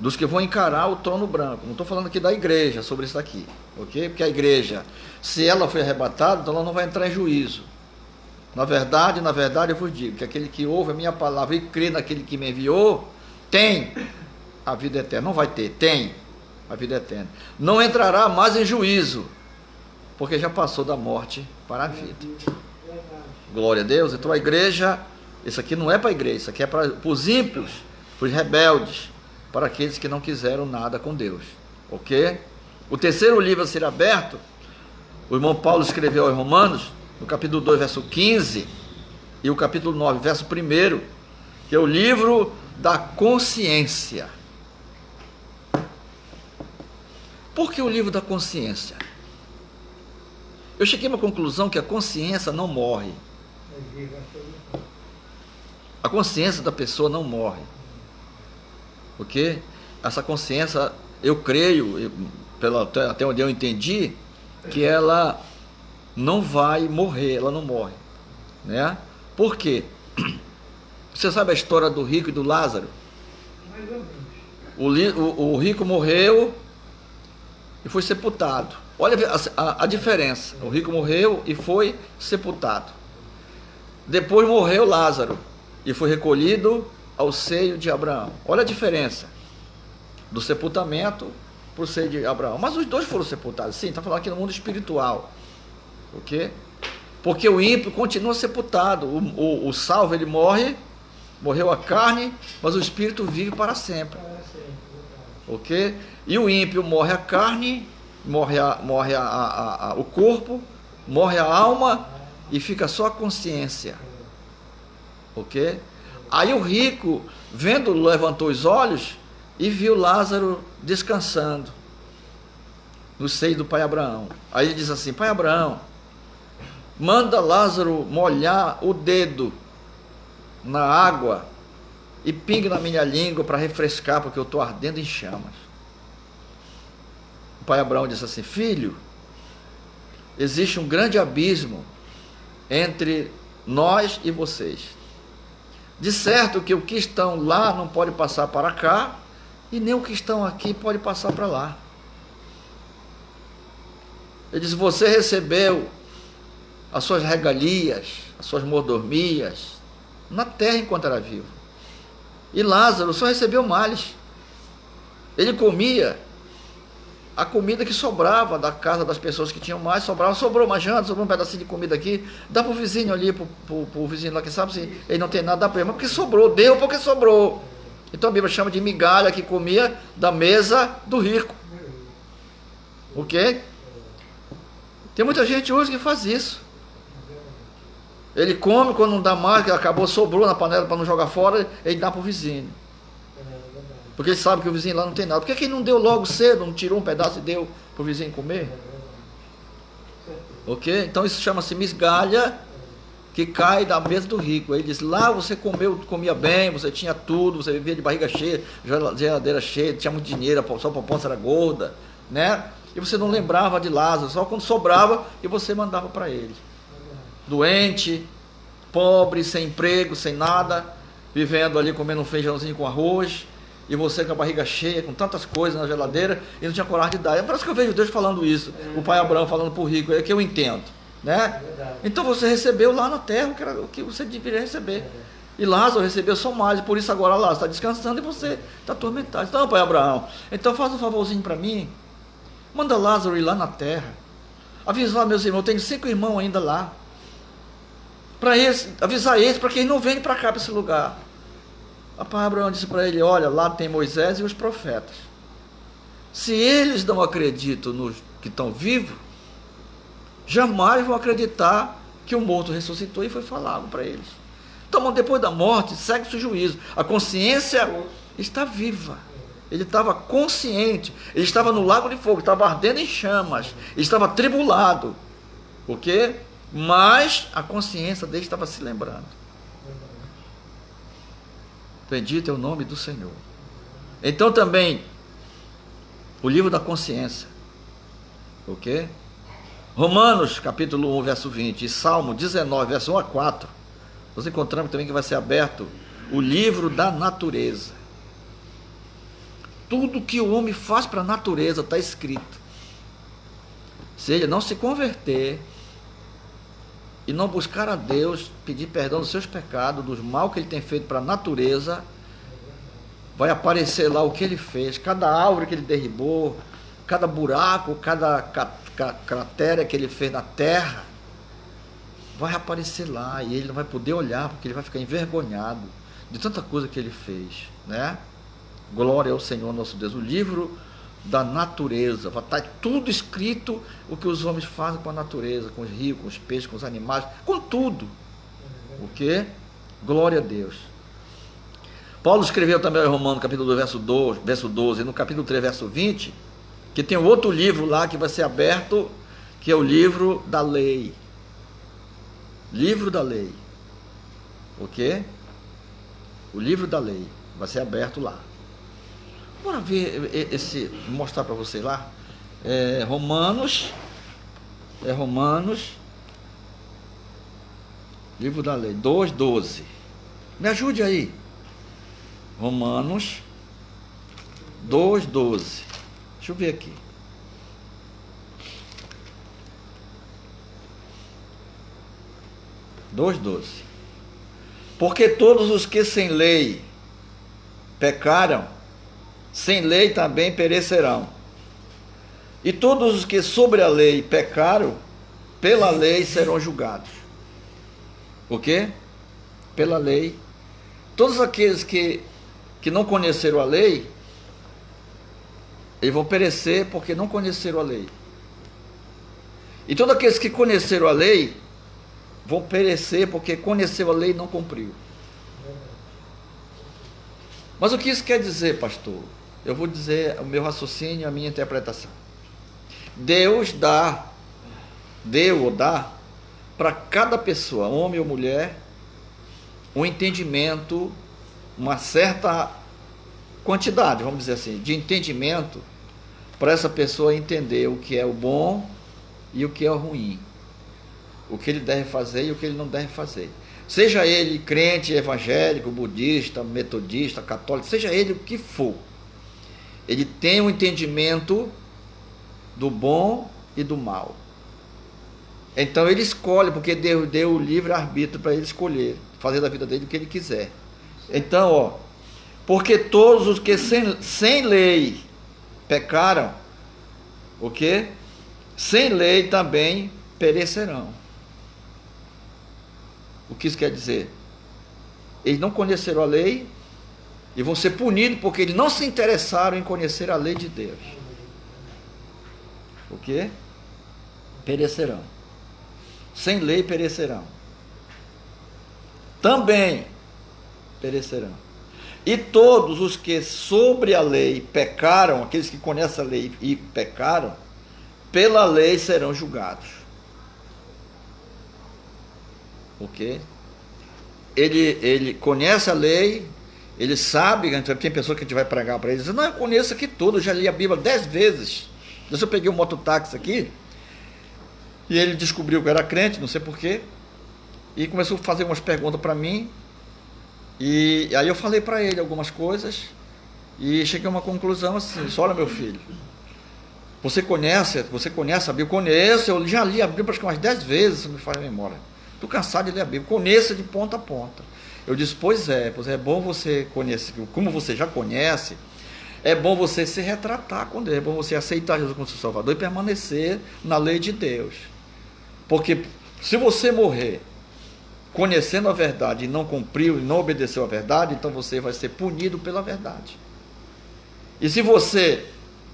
dos que vão encarar o trono branco. Não estou falando aqui da igreja sobre isso aqui, ok? Porque a igreja, se ela foi arrebatada, então ela não vai entrar em juízo. Na verdade, eu vos digo que aquele que ouve a minha palavra e crê naquele que me enviou, tem a vida eterna. Não vai ter, tem a vida eterna. Não entrará mais em juízo, porque já passou da morte para a vida. Glória a Deus. Então a igreja, isso aqui não é para a igreja, isso aqui é para os ímpios, para os rebeldes, para aqueles que não quiseram nada com Deus, ok? O terceiro livro a ser aberto, o irmão Paulo escreveu aos Romanos, no capítulo 2, verso 15, e o capítulo 9, verso 1, que é o livro da consciência. Por que o livro da consciência? Eu cheguei a uma conclusão que a consciência não morre. É viva todo tempo. A consciência da pessoa não morre. Porque essa consciência, eu creio, até onde eu entendi, que ela não vai morrer, ela não morre, né? Por quê? Você sabe a história do rico e do Lázaro? Mais ou menos. O rico morreu e foi sepultado. Olha a diferença. O rico morreu e foi sepultado. Depois morreu Lázaro e foi recolhido ao seio de Abraão. Olha a diferença do sepultamento para o seio de Abraão. Mas os dois foram sepultados. Sim, está falando aqui no mundo espiritual. O quê? Porque o ímpio continua sepultado. O salvo, ele morre, morreu a carne, mas o espírito vive para sempre. Ok? E o ímpio morre a carne, morre o corpo, morre a alma e fica só a consciência. Ok? Aí o rico, vendo, levantou os olhos e viu Lázaro descansando no seio do pai Abraão. Aí ele diz assim: pai Abraão, manda Lázaro molhar o dedo na água e pingue na minha língua para refrescar, porque eu estou ardendo em chamas. O pai Abraão disse assim: filho, existe um grande abismo entre nós e vocês. De certo que o que estão lá não pode passar para cá, e nem o que estão aqui pode passar para lá. Ele diz: você recebeu as suas regalias, as suas mordomias na terra enquanto era vivo. E Lázaro só recebeu males. Ele comia a comida que sobrava da casa das pessoas que tinham mais, sobrou uma janta, sobrou um pedacinho de comida aqui, dá para o vizinho ali, para o vizinho lá que sabe se ele não tem nada, dá para ele, mas porque sobrou, deu porque sobrou. Então a Bíblia chama de migalha, que comia da mesa do rico. Ok? Tem muita gente hoje que faz isso. Ele come, quando não dá mais, que acabou, sobrou na panela para não jogar fora, ele dá para o vizinho. Porque ele sabe que o vizinho lá não tem nada. Por que ele não deu logo cedo, não tirou um pedaço e deu para o vizinho comer? Ok? Então isso chama-se migalha, que cai da mesa do rico. Ele diz: lá você comia bem, você tinha tudo, você vivia de barriga cheia, geladeira cheia, tinha muito dinheiro, só a poupança era gorda, né? E você não lembrava de Lázaro, só quando sobrava e você mandava para ele. Doente, pobre, sem emprego, sem nada, vivendo ali comendo um feijãozinho com arroz, e você com a barriga cheia, com tantas coisas na geladeira, e não tinha coragem de dar. É por isso que eu vejo Deus falando isso, o pai Abraão falando para o rico, é que eu entendo, né? Então você recebeu lá na terra o que você deveria receber. E Lázaro recebeu só mais, e por isso agora Lázaro está descansando e você está atormentado. Então, pai Abraão, então faz um favorzinho para mim, manda Lázaro ir lá na terra, avisa lá meus irmãos, eu tenho 5 irmãos ainda lá, para avisar eles, para que eles não venham para cá, para esse lugar. O pai Abraão disse para ele: olha, lá tem Moisés e os profetas. Se eles não acreditam nos que estão vivos, jamais vão acreditar que o morto ressuscitou e foi falado para eles. Então, depois da morte, segue-se o juízo. A consciência está viva. Ele estava consciente. Ele estava no lago de fogo, estava ardendo em chamas. Ele estava atribulado. Por quê? Mas a consciência dele estava se lembrando. Bendito é o nome do Senhor. Então também, o livro da consciência. Ok? Romanos, capítulo 1, verso 20. E Salmo 19, verso 1 a 4. Nós encontramos também que vai ser aberto o livro da natureza. Tudo que o homem faz para a natureza está escrito. Se ele não se converter e não buscar a Deus, pedir perdão dos seus pecados, dos mal que ele tem feito para a natureza, vai aparecer lá o que ele fez, cada árvore que ele derribou, cada buraco, cada cratera que ele fez na terra, vai aparecer lá, e ele não vai poder olhar, porque ele vai ficar envergonhado de tanta coisa que ele fez, né? Glória ao Senhor nosso Deus. O livro da natureza, vai estar tudo escrito, o que os homens fazem com a natureza, com os rios, com os peixes, com os animais, com tudo. O que? Glória a Deus. Paulo escreveu também em Romanos, capítulo 2, verso 12, e no capítulo 3, verso 20, que tem outro livro lá que vai ser aberto, que é o livro da lei. Livro da lei. Ok? O livro da lei vai ser aberto lá. Bora ver vou mostrar para você lá. Romanos, livro da lei, 2:12. Me ajude aí. Romanos 2:12. Deixa eu ver aqui. Porque todos os que sem lei pecaram, sem lei também perecerão. E todos os que sobre a lei pecaram, pela lei serão julgados. O quê? Pela lei. Todos aqueles que não conheceram a lei, eles vão perecer porque não conheceram a lei. E todos aqueles que conheceram a lei, vão perecer porque conheceu a lei e não cumpriu. Mas o que isso quer dizer, pastor? Eu vou dizer o meu raciocínio, a minha interpretação. Deus deu ou dá para cada pessoa, homem ou mulher, um entendimento, uma certa quantidade, vamos dizer assim, de entendimento para essa pessoa entender o que é o bom e o que é o ruim, o que ele deve fazer e o que ele não deve fazer. Seja ele crente, evangélico, budista, metodista, católico, seja ele o que for, ele tem um entendimento do bom e do mal. Então ele escolhe, porque Deus deu o livre-arbítrio para ele escolher, fazer da vida dele o que ele quiser. Então, porque todos os que sem lei pecaram, o quê? Sem lei também perecerão. O que isso quer dizer? Eles não conheceram a lei e vão ser punidos porque eles não se interessaram em conhecer a lei de Deus. O quê? Perecerão. Sem lei perecerão. Também perecerão. E todos os que sobre a lei pecaram, aqueles que conhecem a lei e pecaram, pela lei serão julgados. Ok? Ele conhece a lei, ele sabe, tem pessoa que a gente vai pregar para ele, diz, não, eu conheço aqui tudo, eu já li a Bíblia 10 vezes. Eu peguei um mototáxi aqui, e ele descobriu que eu era crente, não sei porquê, e começou a fazer umas perguntas para mim, e aí eu falei para ele algumas coisas, e cheguei a uma conclusão assim, olha meu filho, você conhece a Bíblia? Conheço, eu já li a Bíblia acho que umas 10 vezes, se me faz a memória. Estou cansado de ler a Bíblia, conheço de ponta a ponta. Eu disse, pois é bom você conhecer, como você já conhece, é bom você se retratar com Deus, é bom você aceitar Jesus como seu Salvador e permanecer na lei de Deus. Porque se você morrer conhecendo a verdade e não cumpriu e não obedeceu a verdade, então você vai ser punido pela verdade. E se você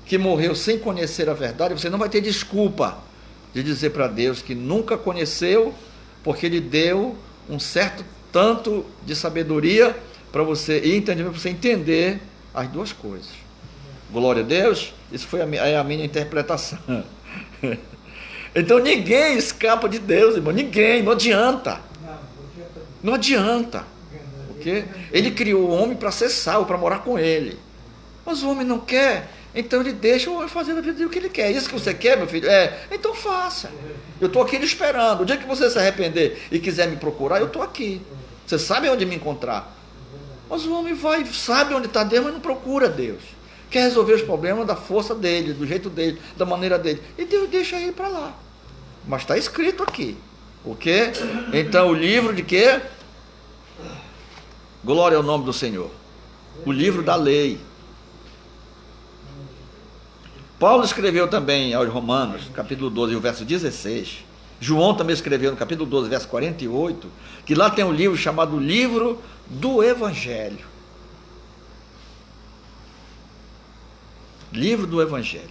que morreu sem conhecer a verdade, você não vai ter desculpa de dizer para Deus que nunca conheceu, porque Ele deu um certo tanto de sabedoria para você e entendimento para você entender as duas coisas. Glória a Deus. Isso foi a minha interpretação. Então ninguém escapa de Deus, irmão. Ninguém, não adianta. Não adianta. Okay? Ele criou o homem para ser salvo, para morar com ele. Mas o homem não quer, então ele deixa o homem fazer na vida dele o que ele quer. Isso que você quer, meu filho? Então faça. Eu estou aqui lhe esperando. O dia que você se arrepender e quiser me procurar, eu estou aqui. Você sabe onde me encontrar. Mas o homem sabe onde está Deus, mas não procura Deus. Quer resolver os problemas da força dele, do jeito dele, da maneira dele. E Deus deixa ele para lá. Mas está escrito aqui. O quê? Então o livro de quê? Glória ao nome do Senhor. O livro da lei. Paulo escreveu também aos Romanos, capítulo 12, o verso 16. João também escreveu no capítulo 12, verso 48, que lá tem um livro chamado Livro do Evangelho. Livro do Evangelho.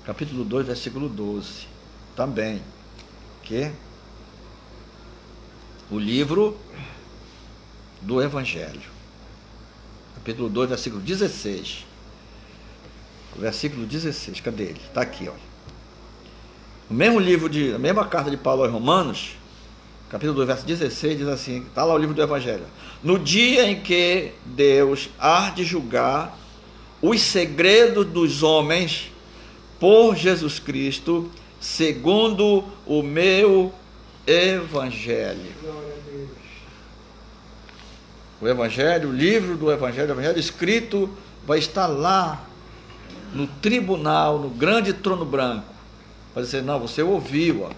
Capítulo 2, versículo 12. Também. Que? O livro do Evangelho. Capítulo 2, versículo 16. Versículo 16, cadê ele? Está aqui, olha. O mesmo livro, a mesma carta de Paulo aos Romanos, capítulo 2, verso 16, diz assim, está lá o livro do Evangelho. No dia em que Deus há de julgar os segredos dos homens por Jesus Cristo, segundo o meu Evangelho. Glória a Deus. O Evangelho, o livro do Evangelho, o Evangelho escrito, vai estar lá no tribunal, no grande trono branco. Vai dizer, não, você ouviu, ó.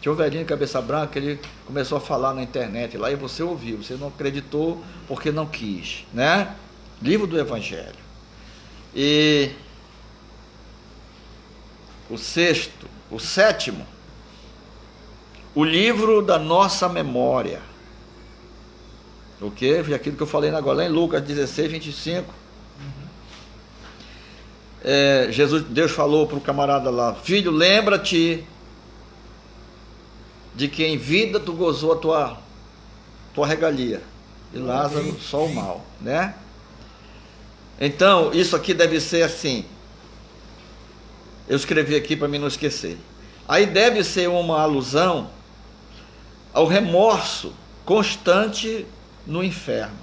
Tinha um velhinho de cabeça branca, ele começou a falar na internet lá, e você ouviu, você não acreditou porque não quis, né? Livro do Evangelho. E o sétimo, o livro da nossa memória. O que? Aquilo que eu falei agora, lá em Lucas 16, 25. Deus falou para o camarada lá, filho, lembra-te de que em vida tu gozou a tua regalia, e Lázaro só o mal, né? Então, isso aqui deve ser assim, eu escrevi aqui para mim não esquecer, aí deve ser uma alusão ao remorso constante no inferno.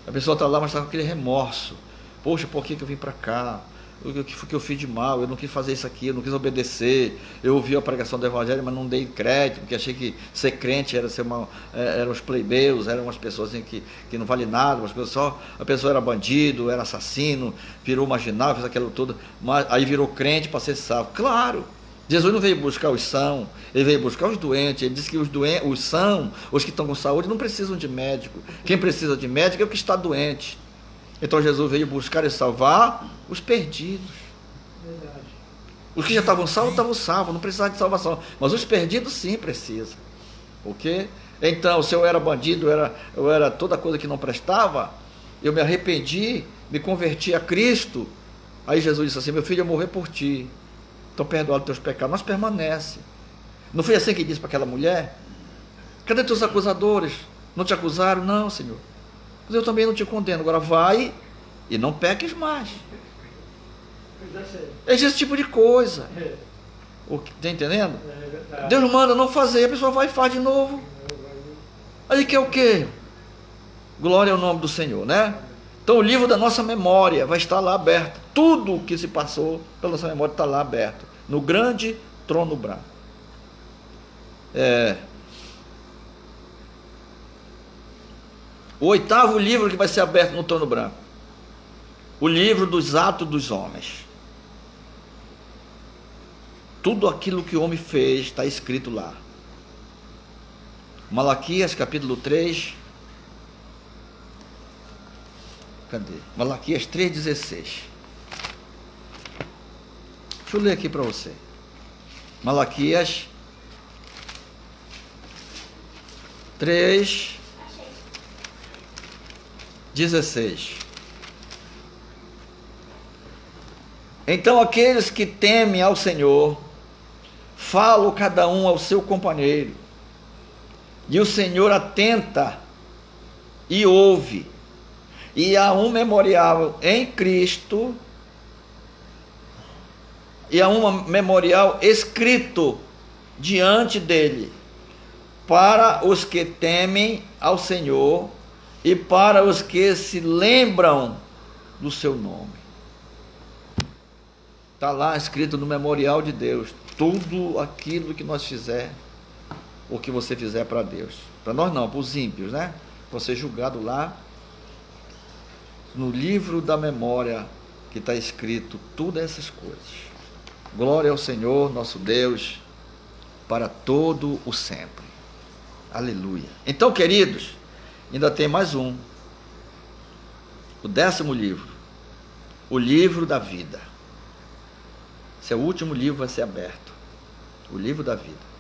A pessoa está lá, mas está com aquele remorso, poxa, por que eu vim para cá? O que foi que eu fiz de mal? Eu não quis fazer isso aqui, eu não quis obedecer. Eu ouvi a pregação do Evangelho, mas não dei crédito, porque achei que ser crente era ser eram os plebeus, eram umas pessoas assim que não vale nada, umas coisas só. A pessoa era bandido, era assassino, virou marginal, fez aquilo tudo, mas aí virou crente para ser salvo. Claro, Jesus não veio buscar os sãos, ele veio buscar os doentes. Ele disse que os sãos, os que estão com saúde, não precisam de médico. Quem precisa de médico é o que está doente. Então Jesus veio buscar e salvar os perdidos. Verdade. Os que já estavam salvos, não precisavam de salvação. Mas os perdidos sim precisam. Ok? Então, se eu era bandido, eu era toda coisa que não prestava, eu me arrependi, me converti a Cristo. Aí Jesus disse assim, meu filho, eu morri por ti. Então perdoa os teus pecados. Mas permanece. Não foi assim que disse para aquela mulher? Cadê teus acusadores? Não te acusaram? Não, Senhor. Mas eu também não te condeno. Agora vai e não peques mais. É esse tipo de coisa. Está entendendo? Deus manda não fazer, a pessoa vai e faz de novo. Aí que é o quê? Glória ao nome do Senhor, né? Então o livro da nossa memória vai estar lá aberto. Tudo o que se passou pela nossa memória está lá aberto. No grande trono branco. O oitavo livro que vai ser aberto no trono branco. O livro dos atos dos homens. Tudo aquilo que o homem fez está escrito lá. Malaquias capítulo 3. Cadê? Malaquias 3,16. Deixa eu ler aqui para você. Malaquias 3,16. Então aqueles que temem ao Senhor, falam cada um ao seu companheiro, e o Senhor atenta e ouve, e há um memorial em Cristo, e há um memorial escrito diante dele, para os que temem ao Senhor, e para os que se lembram do seu nome. Está lá escrito no memorial de Deus, tudo aquilo que nós fizer, ou que você fizer para Deus. Para nós não, para os ímpios, né? Você julgado lá, no livro da memória, que está escrito todas essas coisas. Glória ao Senhor, nosso Deus, para todo o sempre. Aleluia. Então, queridos, ainda tem mais um. O 10º livro. O livro da vida. Esse é o último livro, vai ser aberto. O livro da vida.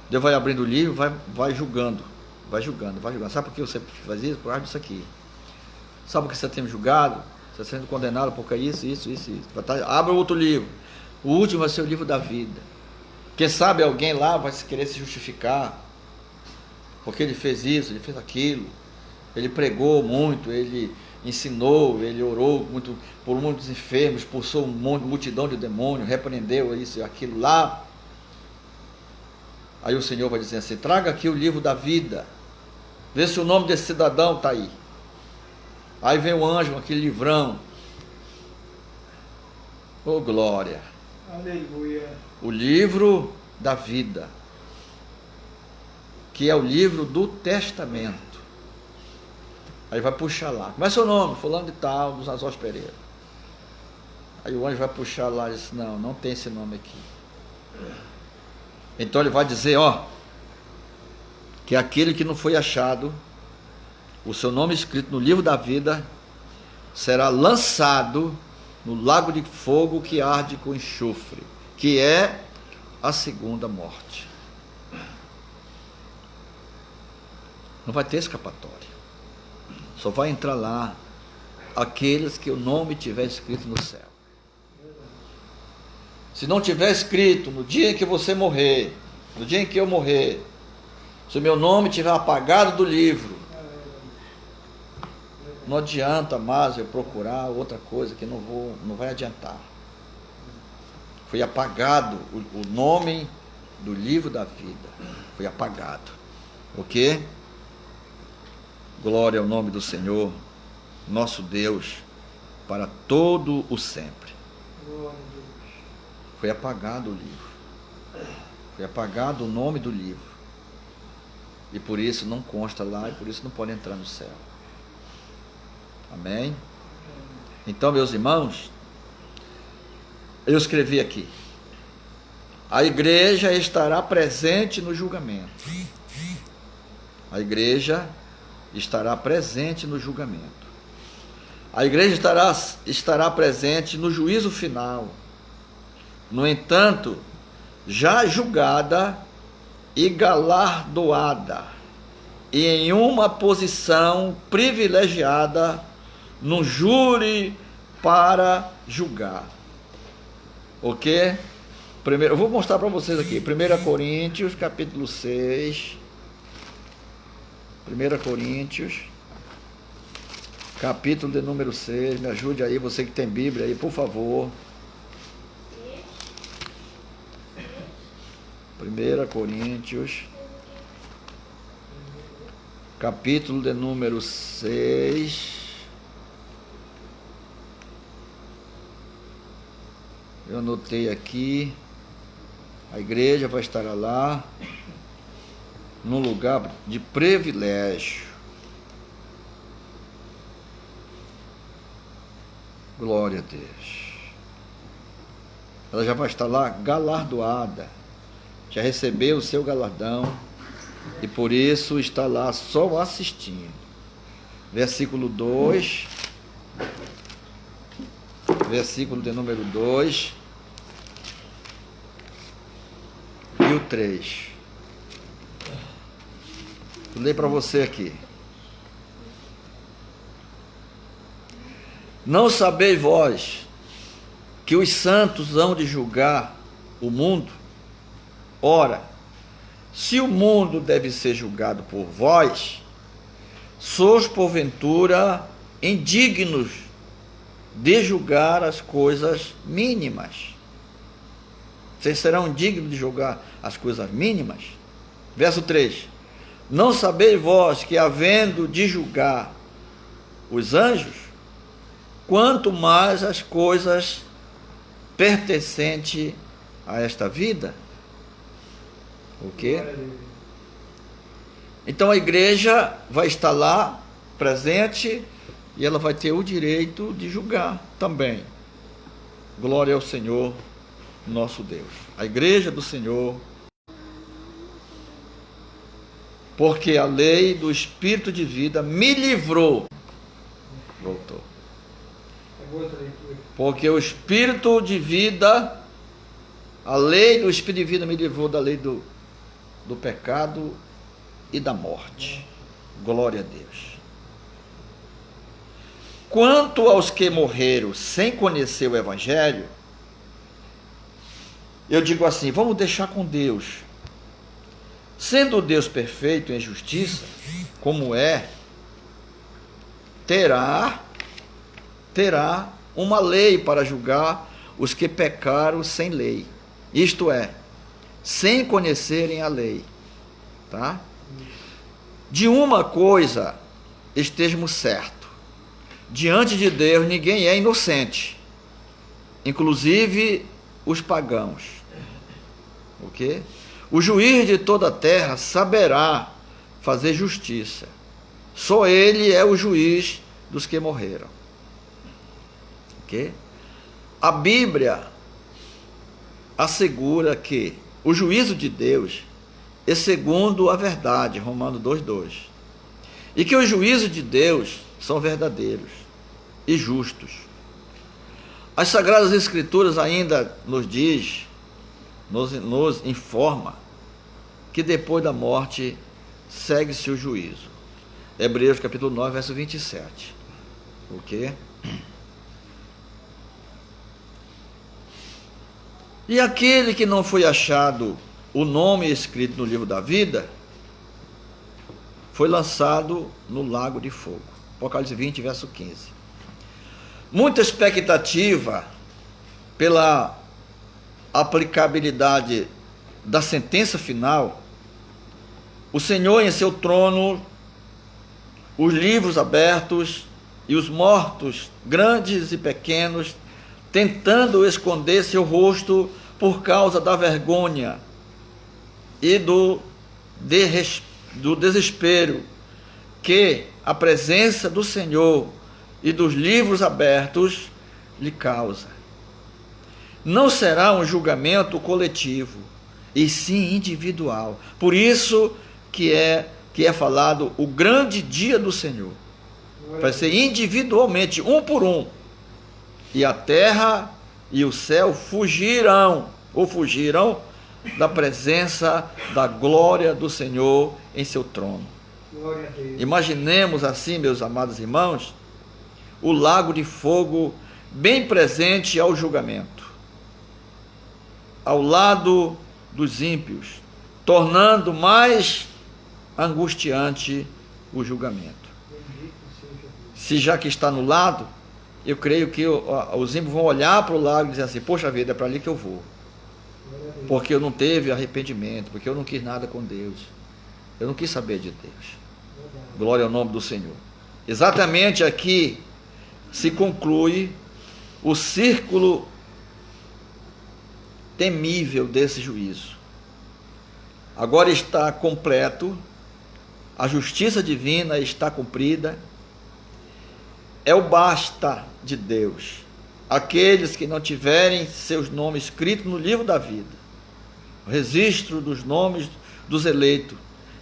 Deus vai abrindo o livro, vai julgando. Vai julgando. Sabe por que você faz isso? Por causa disso aqui. Sabe por que você tem julgado? Você está sendo condenado por isso. Abre outro livro. O último vai ser o livro da vida. Quem sabe alguém lá vai querer se justificar. Porque ele fez isso, ele fez aquilo. Ele pregou muito, ele ensinou, ele orou muito, por muitos enfermos, expulsou uma multidão de demônios, repreendeu isso e aquilo lá. Aí o Senhor vai dizer assim: traga aqui o livro da vida, vê se o nome desse cidadão está aí. Aí vem o anjo com aquele livrão. Oh, glória! Aleluia. O livro da vida, que é o livro do testamento. Aí vai puxar lá. Como é seu nome? Fulano de tal, dos Azós Pereira. Aí o anjo vai puxar lá e diz: não, não tem esse nome aqui. Então ele vai dizer, ó, que aquele que não foi achado, o seu nome escrito no livro da vida, será lançado no lago de fogo que arde com enxofre, que é a segunda morte. Não vai ter escapatória. Só vai entrar lá aqueles que o nome tiver escrito no céu. Se não tiver escrito no dia em que você morrer, no dia em que eu morrer, se o meu nome tiver apagado do livro, não adianta mais eu procurar outra coisa que não vai adiantar. Foi apagado o nome do livro da vida. Foi apagado. Ok? Glória ao nome do Senhor, nosso Deus, para todo o sempre. Foi apagado o livro. Foi apagado o nome do livro. E por isso não consta lá e por isso não pode entrar no céu. Amém? Então, meus irmãos, eu escrevi aqui: a igreja estará presente no julgamento. A igreja estará presente no julgamento. A igreja estará presente no juízo final. No entanto, já julgada e galardoada, e em uma posição privilegiada no júri para julgar. Ok? Primeiro, eu vou mostrar para vocês aqui, 1 Coríntios, capítulo 6. 1 Coríntios, capítulo de número 6. Me ajude aí, você que tem Bíblia aí, por favor. 1 Coríntios, capítulo de número 6. Eu anotei aqui. A igreja vai estar lá, num lugar de privilégio. Glória a Deus. Ela já vai estar lá galardoada. Já recebeu o seu galardão. E por isso está lá só assistindo. Versículo 2. Versículo de número 2. E o 3. Vou ler para você aqui. Não sabeis vós que os santos hão de julgar o mundo? Ora, se o mundo deve ser julgado por vós, sois porventura indignos de julgar as coisas mínimas. Vocês serão dignos de julgar as coisas mínimas? Verso 3. Não sabeis vós que, havendo de julgar os anjos, quanto mais as coisas pertencentes a esta vida? O quê? Então a igreja vai estar lá, presente, e ela vai ter o direito de julgar também. Glória ao Senhor, nosso Deus. A igreja do Senhor, porque a lei do Espírito de vida me livrou. Voltou. Porque o Espírito de vida, a lei do Espírito de vida me livrou da lei do pecado e da morte. Glória a Deus. Quanto aos que morreram sem conhecer o Evangelho, eu digo assim, vamos deixar com Deus. Sendo Deus perfeito em justiça, como é, terá terá uma lei para julgar os que pecaram sem lei. Isto é, sem conhecerem a lei. Tá? De uma coisa estejamos certos: diante de Deus ninguém é inocente, inclusive os pagãos. Ok? O juiz de toda a terra saberá fazer justiça. Só ele é o juiz dos que morreram. Ok? A Bíblia assegura que o juízo de Deus é segundo a verdade, Romanos 2:2. E que os juízos de Deus são verdadeiros e justos. As Sagradas Escrituras ainda nos informa que depois da morte segue-se o juízo. Hebreus capítulo 9, verso 27. Ok? E aquele que não foi achado o nome escrito no livro da vida, foi lançado no lago de fogo. Apocalipse 20, verso 15. Muita expectativa pela aplicabilidade da sentença final. O Senhor em seu trono, os livros abertos e os mortos, grandes e pequenos, tentando esconder seu rosto por causa da vergonha e do desespero que a presença do Senhor e dos livros abertos lhe causa. Não será um julgamento coletivo, e sim individual. Por isso que é falado o grande dia do Senhor. Vai ser individualmente, um por um. E a terra e o céu fugirão da presença da glória do Senhor em seu trono. Imaginemos assim, meus amados irmãos, o lago de fogo bem presente ao julgamento, ao lado dos ímpios, tornando mais angustiante o julgamento. Se já que está no lado, eu creio que os ímpios vão olhar para o lago e dizer assim: poxa vida, é para ali que eu vou, porque eu não teve arrependimento, porque eu não quis nada com Deus, eu não quis saber de Deus. Glória ao nome do Senhor. Exatamente aqui se conclui o círculo temível desse juízo. Agora está completo, a justiça divina está cumprida, é o basta de Deus. Aqueles que não tiverem seus nomes escritos no livro da vida, o registro dos nomes dos eleitos,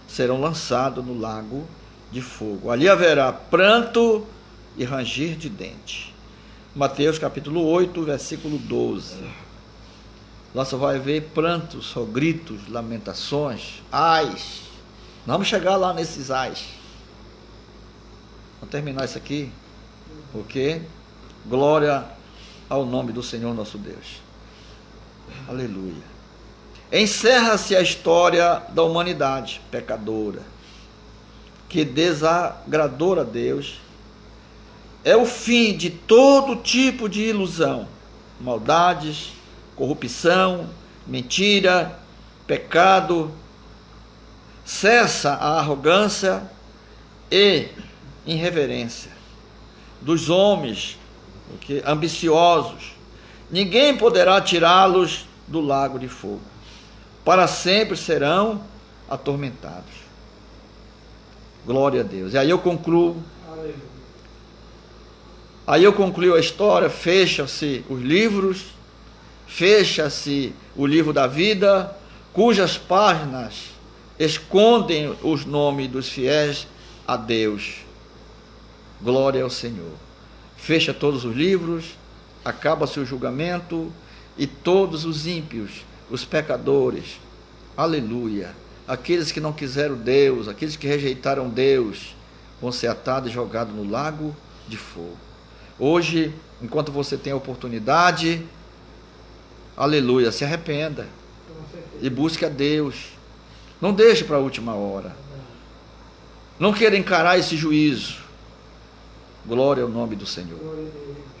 serão lançados no lago de fogo. Ali haverá pranto e ranger de dente. Mateus capítulo 8, versículo 12. Lá só vai ver prantos, só gritos, lamentações, ais. Vamos chegar lá nesses ais. Vamos terminar isso aqui. Ok? Glória ao nome do Senhor nosso Deus. Aleluia. Encerra-se a história da humanidade pecadora, que desagradou a Deus. É o fim de todo tipo de ilusão, maldades, corrupção, mentira, pecado. Cessa a arrogância e irreverência dos homens ambiciosos. Ninguém poderá tirá-los do lago de fogo. Para sempre serão atormentados. Glória a Deus. E aí eu concluo. Aí eu concluo a história, fecha-se os livros, fecha-se o livro da vida, cujas páginas escondem os nomes dos fiéis a Deus. Glória ao Senhor. Fecha todos os livros, acaba-se o julgamento e todos os ímpios, os pecadores, aleluia, aqueles que não quiseram Deus, aqueles que rejeitaram Deus, vão ser atados e jogados no lago de fogo. Hoje, enquanto você tem a oportunidade, aleluia, se arrependa e busque a Deus. Não deixe para a última hora. Não queira encarar esse juízo. Glória ao nome do Senhor.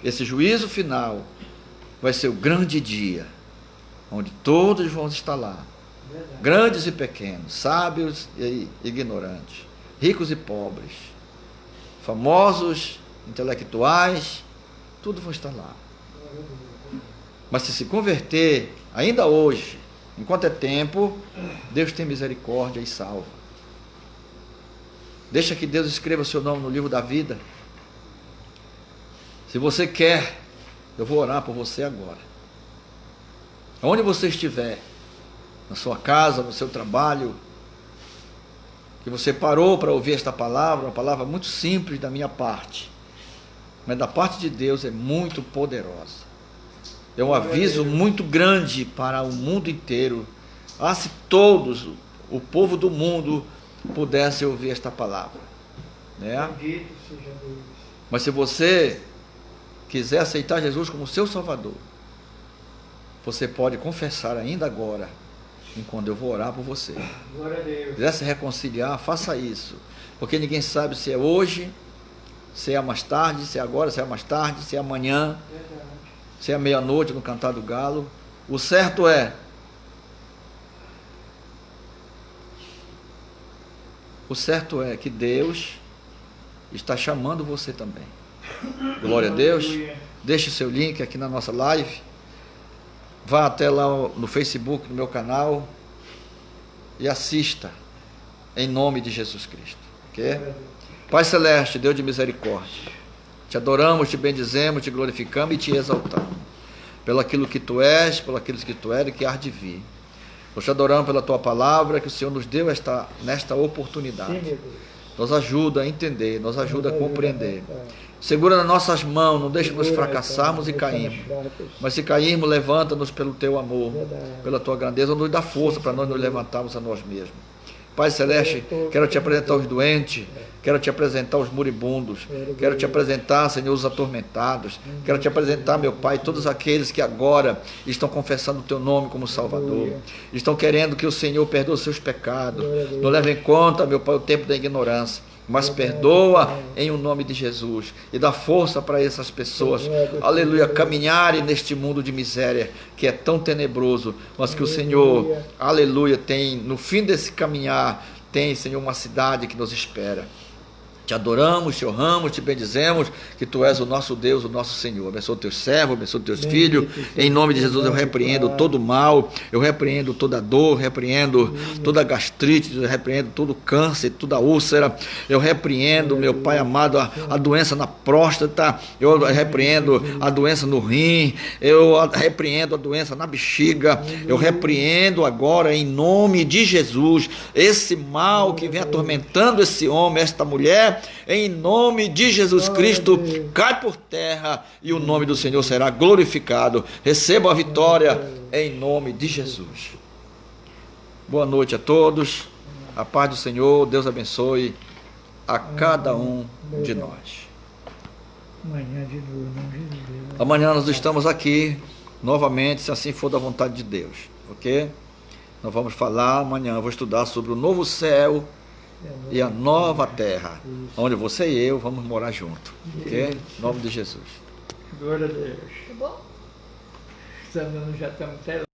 Esse juízo final vai ser o grande dia, onde todos vão estar lá, grandes e pequenos, sábios e ignorantes, ricos e pobres, famosos, intelectuais, tudo vão estar lá. Mas se converter, ainda hoje, enquanto é tempo, Deus tem misericórdia e salva. Deixa que Deus escreva o seu nome no livro da vida. Se você quer, eu vou orar por você agora. Onde você estiver, na sua casa, no seu trabalho, que você parou para ouvir esta palavra, uma palavra muito simples da minha parte, mas da parte de Deus é muito poderosa. É um aviso muito grande para o mundo inteiro. Se todos, o povo do mundo, pudessem ouvir esta palavra, né? Mas se você quiser aceitar Jesus como seu Salvador, você pode confessar ainda agora, enquanto eu vou orar por você. Glória a Deus. Quiser se reconciliar, faça isso, porque ninguém sabe se é hoje, se é mais tarde, se é agora, se é mais tarde, se é amanhã, se é meia-noite no cantar do galo. O certo é que Deus está chamando você também. Glória a Deus. Deixe o seu link aqui na nossa live. Vá até lá no Facebook, no meu canal, e assista em nome de Jesus Cristo. Okay? Pai Celeste, Deus de misericórdia, te adoramos, te bendizemos, te glorificamos e te exaltamos pelo aquilo que tu és, pelo aquilo que tu és e que há de vir. Nós te adoramos pela tua palavra que o Senhor nos deu nesta oportunidade. Nos ajuda a entender, nos ajuda a compreender. Segura nas nossas mãos, não deixa nos fracassarmos e cairmos. Mas se cairmos, levanta-nos pelo teu amor, pela tua grandeza, nos dá força para nós nos levantarmos a nós mesmos. Pai Celeste, quero te apresentar os doentes, quero te apresentar os moribundos, quero te apresentar, Senhor, os atormentados, quero te apresentar, meu Pai, todos aqueles que agora estão confessando o teu nome como Salvador, estão querendo que o Senhor perdoe os seus pecados, não leve em conta, meu Pai, o tempo da ignorância, mas perdoa em o nome de Jesus e dá força para essas pessoas, aleluia, caminharem neste mundo de miséria que é tão tenebroso, mas que o Senhor, aleluia, tem no fim desse caminhar, tem, Senhor, uma cidade que nos espera. Te adoramos, te honramos, te bendizemos, que tu és o nosso Deus, o nosso Senhor. Abençoa teus servos, abençoa teus filhos. Em nome de Jesus eu repreendo todo mal, eu repreendo toda dor, repreendo toda gastrite, eu repreendo todo câncer, toda úlcera. Eu repreendo, meu Pai amado, a doença na próstata, eu repreendo a doença no rim, eu repreendo a doença na bexiga, eu repreendo agora em nome de Jesus esse mal que vem atormentando esse homem, esta mulher. Em nome de Jesus Cristo, cai por terra e o nome do Senhor será glorificado. Receba a vitória em nome de Jesus. Boa noite a todos. A paz do Senhor, Deus abençoe a cada um de nós. Amanhã nós estamos aqui novamente, se assim for da vontade de Deus, ok? Nós vamos falar amanhã, vou estudar sobre o novo céu e a nova terra, onde você e eu vamos morar junto, ok? Em nome de Jesus. Glória a Deus. Tá bom? Já estamos